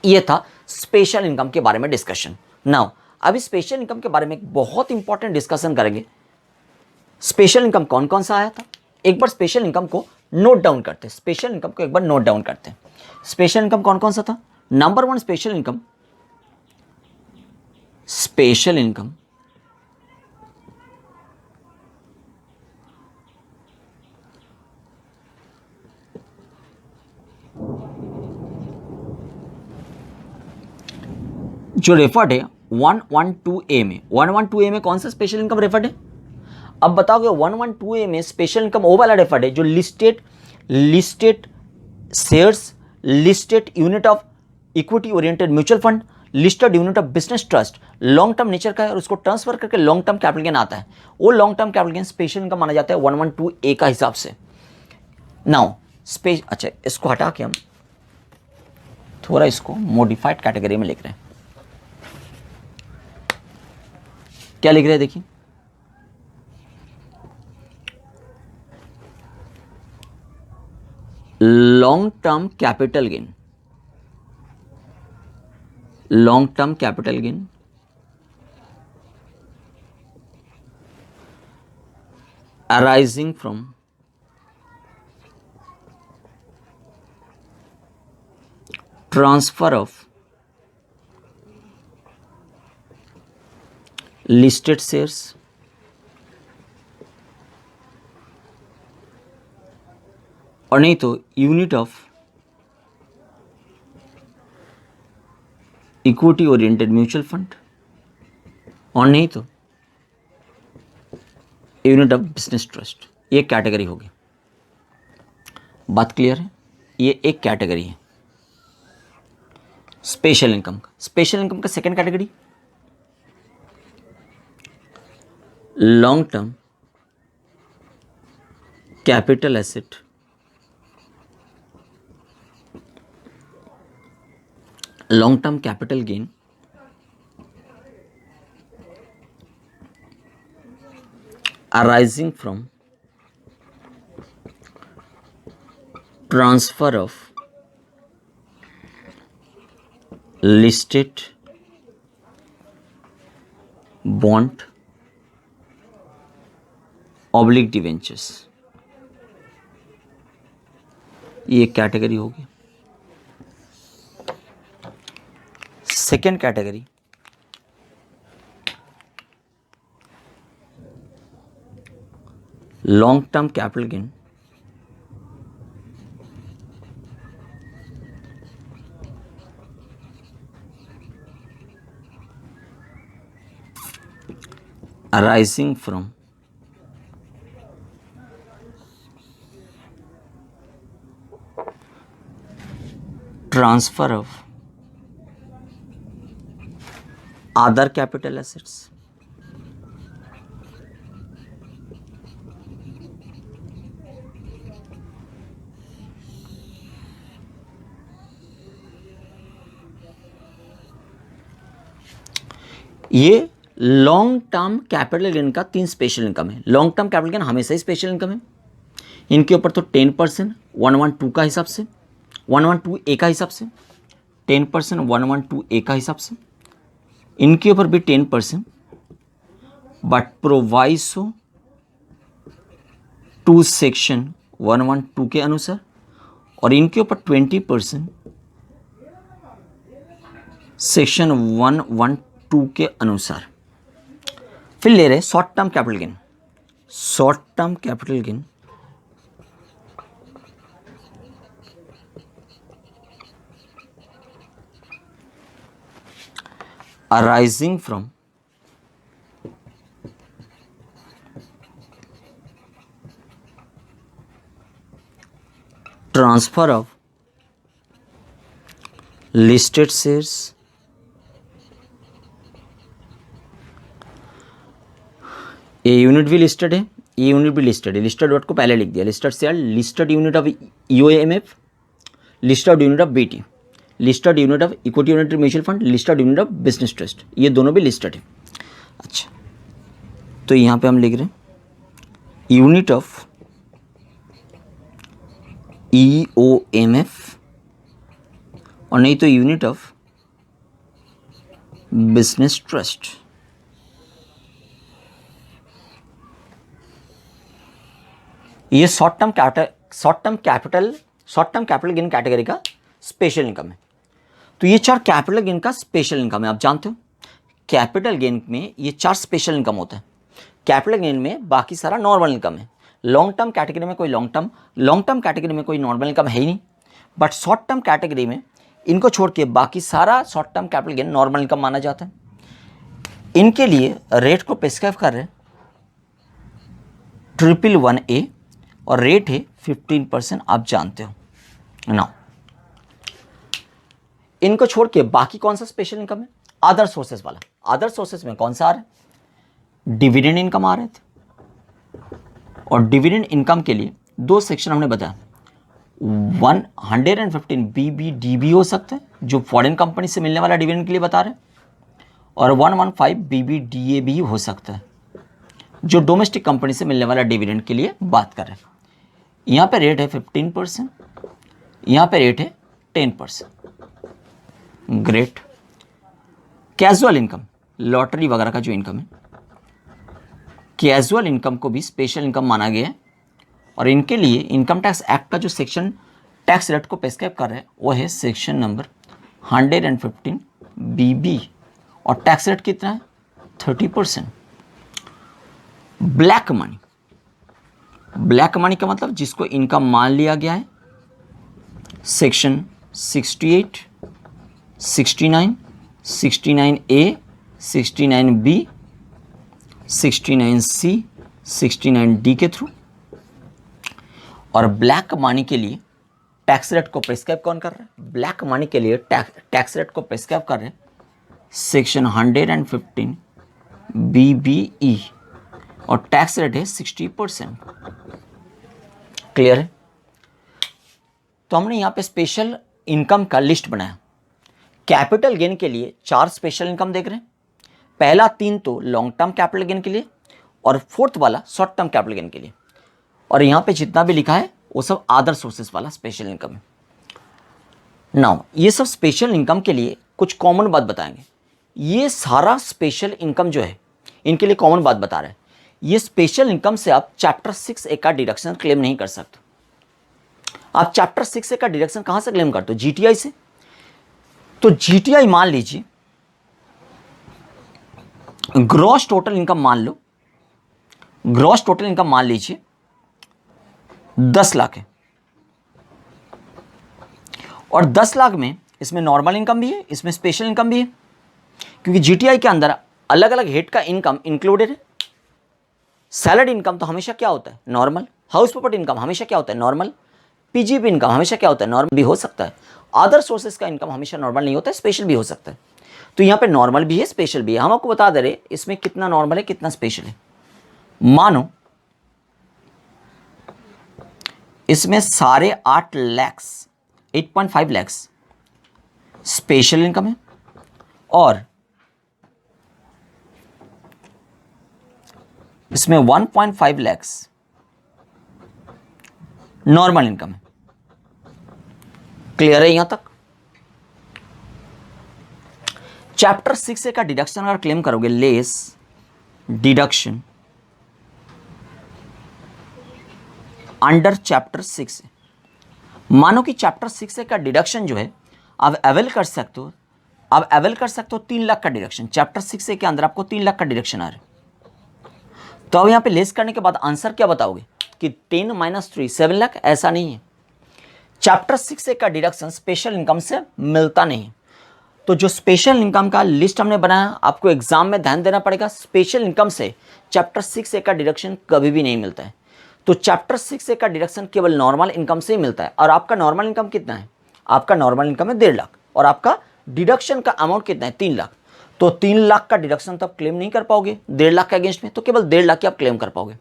ये था स्पेशल इनकम के बारे में डिस्कशन। नाउ अभी स्पेशल इनकम के बारे में एक बहुत इंपॉर्टेंट डिस्कशन करेंगे। स्पेशल इनकम कौन कौन सा आया था, एक बार स्पेशल इनकम को नोट डाउन करते हैं। स्पेशल इनकम को एक बार नोट डाउन करते हैं। स्पेशल इनकम कौन कौन सा था? Number 1 special income, special income जो रेफर्ड है 112A में। 112A में कौन सा स्पेशल इनकम रेफर्ड है? अब बताओगे 112A में स्पेशल इनकम वो वाला रेफर्ड है जो listed shares, listed unit of equity oriented mutual fund, listed unit of business trust, long term nature का है और उसको ट्रांसफर करके लॉन्ग टर्म कैपिटल गेन आता है। वो long term capital gain special income माना जाता है 112A का हिसाब से। नाउ अच्छा, इसको हटा के हम थोड़ा इसको मॉडिफाइड कैटेगरी में लिख रहे हैं। क्या लिख रहे हैं देखिए, long term capital gain, long term capital gain arising from transfer of listed shares और नहीं तो unit of equity oriented mutual fund और नहीं तो यूनिट ऑफ बिजनेस ट्रस्ट, ये कैटेगरी होगी। बात क्लियर है? ये एक कैटेगरी है स्पेशल इनकम का। स्पेशल इनकम का second category long term capital asset, long term capital gain arising from transfer of listed bond oblique debentures, ये कैटेगरी होगी। Second category long term capital gain arising from transfer of other capital assets, ये लॉन्ग टर्म कैपिटल गेन का 3 स्पेशल इनकम है। लॉन्ग टर्म कैपिटल गेन हमेशा ही स्पेशल इनकम है। इनके ऊपर तो 10% 112 का हिसाब से, 112A का हिसाब से 10% 112A का हिसाब से, इनके ऊपर भी 10% बट प्रोवाइसो टू सेक्शन 112 के अनुसार, और इनके ऊपर 20% सेक्शन 112 के अनुसार। फिर ले रहे short term capital gain. Short term capital gain arising from transfer of listed shares, ये यूनिट भी लिस्टेड है, ये यूनिट भी लिस्टेड है। लिस्टेड वर्ड को पहले लिख दिया। Listed share, listed unit of EOMF, listed unit of BT, listed unit of equity unit mutual fund, listed unit of business trust, ये दोनों भी लिस्टेड है। अच्छा, तो यहाँ पे हम लिख रहे हैं यूनिट ऑफ ईओएमएफ और नहीं तो यूनिट ऑफ बिजनेस ट्रस्ट। ये short term capital gain category का स्पेशल इनकम है। तो ये 4 कैपिटल गेन का स्पेशल इनकम है। आप जानते हो कैपिटल गेन में ये 4 स्पेशल इनकम होता है। कैपिटल गेन में बाकी सारा नॉर्मल इनकम है। लॉन्ग टर्म कैटेगरी में कोई लॉन्ग टर्म कैटेगरी में कोई नॉर्मल इनकम है ही नहीं। बट शॉर्ट टर्म कैटेगरी में इनको छोड़ के बाकी सारा short term capital gain normal income माना जाता है। इनके लिए रेट को प्रिस्क्राइब कर रहे हैं 111A और रेट है 15%। आप जानते हो ना। इनको छोड़ के बाकी कौन सा स्पेशल इनकम है? अदर सोर्सेस वाला। अदर सोर्सेस में कौन सा आ रहा है? डिविडेंड इनकम आ रहे थे। और डिविडेंड इनकम के लिए 2 सेक्शन हमने बताया। 115 BBDB हो सकता है जो फॉरेन कंपनी से मिलने वाला डिविडेंड के लिए बता रहे हैं, और 115 BBDA भी हो सकता है जो डोमेस्टिक कंपनी से मिलने वाला डिविडेंड के लिए बात कर रहे हैं। यहाँ पे रेट है 15%, यहाँ पे रेट है 10%। ग्रेट। कैजुअल इनकम, लॉटरी वगैरह का जो इनकम है, कैजुअल इनकम को भी स्पेशल इनकम माना गया है। और इनके लिए इनकम टैक्स एक्ट का जो सेक्शन टैक्स रेट को प्रिस्क्राइब कर रहा है वो है सेक्शन नंबर 115 BB। और टैक्स रेट कितना है? 30%। ब्लैक मनी, ब्लैक मनी का मतलब जिसको इनकम मान लिया गया है, section 68, 69, 69A, 69B, 69C, 69D के थ्रू। और ब्लैक मनी के लिए टैक्स रेट को प्रिस्क्राइब कौन कर रहा है? ब्लैक मनी के लिए टैक्स रेट को प्रिस्क्राइब कर रहे हैं सेक्शन 115 BBE और टैक्स रेट है 60%। क्लियर है? तो हमने यहाँ पे स्पेशल इनकम का लिस्ट बनाया। कैपिटल गेन के लिए 4 स्पेशल इनकम देख रहे हैं। पहला 3 तो लॉन्ग टर्म कैपिटल गेन के लिए और 4th वाला शॉर्ट टर्म कैपिटल गेन के लिए। और यहाँ पे जितना भी लिखा है वो सब अदर सोर्सेस वाला स्पेशल इनकम है। नाउ ये सब स्पेशल इनकम के लिए कुछ कॉमन बात बताएंगे। ये सारा स्पेशल इनकम जो है इनके लिए कॉमन बात बता रहे हैं। ये स्पेशल इनकम से आप चैप्टर 6A का डिडक्शन क्लेम नहीं कर सकते। आप चैप्टर 6A का डिडक्शन कहां से क्लेम करते हो? GTI से। तो GTI मान लीजिए, ग्रॉस टोटल इनकम मान लो, ग्रॉस टोटल इनकम मान लीजिए 10 लाख है। और 10 लाख में इसमें नॉर्मल इनकम भी है, इसमें स्पेशल इनकम भी है, क्योंकि GTI के अंदर अलग अलग हेड का इनकम इंक्लूडेड है। सैलरी इनकम तो हमेशा क्या होता है? नॉर्मल। हाउस प्रॉपर्टी इनकम हमेशा क्या होता है? नॉर्मल। PGP इनकम हमेशा क्या होता है? नॉर्मल भी हो सकता है। अदर सोर्सेज का इनकम हमेशा नॉर्मल नहीं होता है, स्पेशल भी हो सकता है। तो यहाँ पे नॉर्मल भी है, स्पेशल भी है। हम आपको बता दे रहे इसमें कितना नॉर्मल है कितना स्पेशल है। मानो इसमें 8.5 लाख 8.5 लाख स्पेशल इनकम है और इसमें 1.5 लाख नॉर्मल इनकम है। क्लियर है यहां तक? चैप्टर 6A का डिडक्शन अगर क्लेम करोगे, less deduction under chapter 6A, मानो कि चैप्टर 6A का डिडक्शन जो है आप अवेल कर सकते हो। आप अवेल कर सकते हो 3 लाख का डिडक्शन। चैप्टर 6A के अंदर आपको 3 लाख का डिडक्शन आ रहा है। तो अब यहाँ पे लेस करने के बाद आंसर क्या बताओगे कि 10 - 3 7 लाख? ऐसा नहीं है। चैप्टर 6A का डिडक्शन स्पेशल इनकम से मिलता नहीं। तो जो स्पेशल इनकम का लिस्ट हमने बनाया, आपको एग्जाम में ध्यान देना पड़ेगा। स्पेशल इनकम से चैप्टर 6A का डिडक्शन कभी भी नहीं मिलता है। तो चैप्टर 6A का डिडक्शन केवल नॉर्मल इनकम से ही मिलता है। और आपका नॉर्मल इनकम कितना है? आपका नॉर्मल इनकम है 1.5 लाख और आपका डिडक्शन का अमाउंट कितना है? 3 लाख। तो 3 लाख का डिडक्शन तो आप क्लेम नहीं कर पाओगे 1.5 लाख के अगेंस्ट में, तो केवल 1.5 लाख की आप क्लेम कर पाओगे।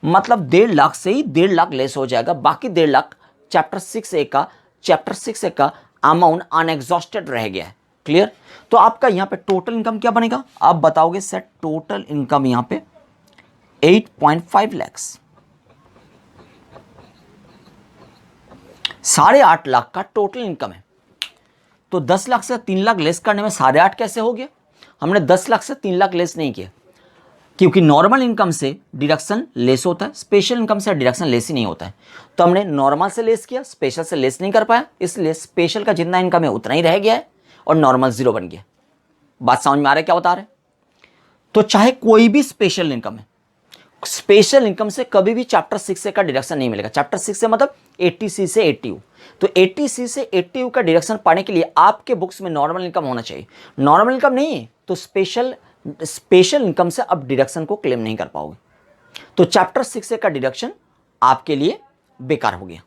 मतलब 1.5 लाख से ही 1.5 लाख लेस हो जाएगा। बाकी 1.5 लाख चैप्टर 6A का अमाउंट अनएग्जॉस्टेड रह गया है। क्लियर? तो आपका यहाँ पे टोटल इनकम क्या बनेगा? आप बताओगे सेट टोटल इनकम यहाँ पे 8.5 लाख। 8.5 लाख का टोटल इनकम है। तो 10 लाख से 3 लाख लेस करने में 8.5 कैसे हो गया? हमने 10 लाख से 3 लाख लेस नहीं किया, क्योंकि नॉर्मल इनकम से डिडक्शन लेस होता है, स्पेशल इनकम से डिडक्शन लेस ही नहीं होता है। तो हमने नॉर्मल से लेस किया, स्पेशल से लेस नहीं कर पाया, इसलिए स्पेशल का जितना इनकम है उतना ही रह गया है और नॉर्मल 0 बन गया। बात समझ में आ रहा है क्या बता रहे? तो चाहे कोई भी स्पेशल इनकम है, स्पेशल इनकम से कभी भी चैप्टर 6 से का डिडक्शन नहीं मिलेगा। चैप्टर 6 से मतलब 80C से 80U। तो 80C से 80U का डिडक्शन पाने के लिए आपके बुक्स में नॉर्मल इनकम होना चाहिए। नॉर्मल इनकम नहीं है तो स्पेशल इनकम से अब डिडक्शन को क्लेम नहीं कर पाओगे। तो चैप्टर 6 से का डिडक्शन आपके लिए बेकार हो गया।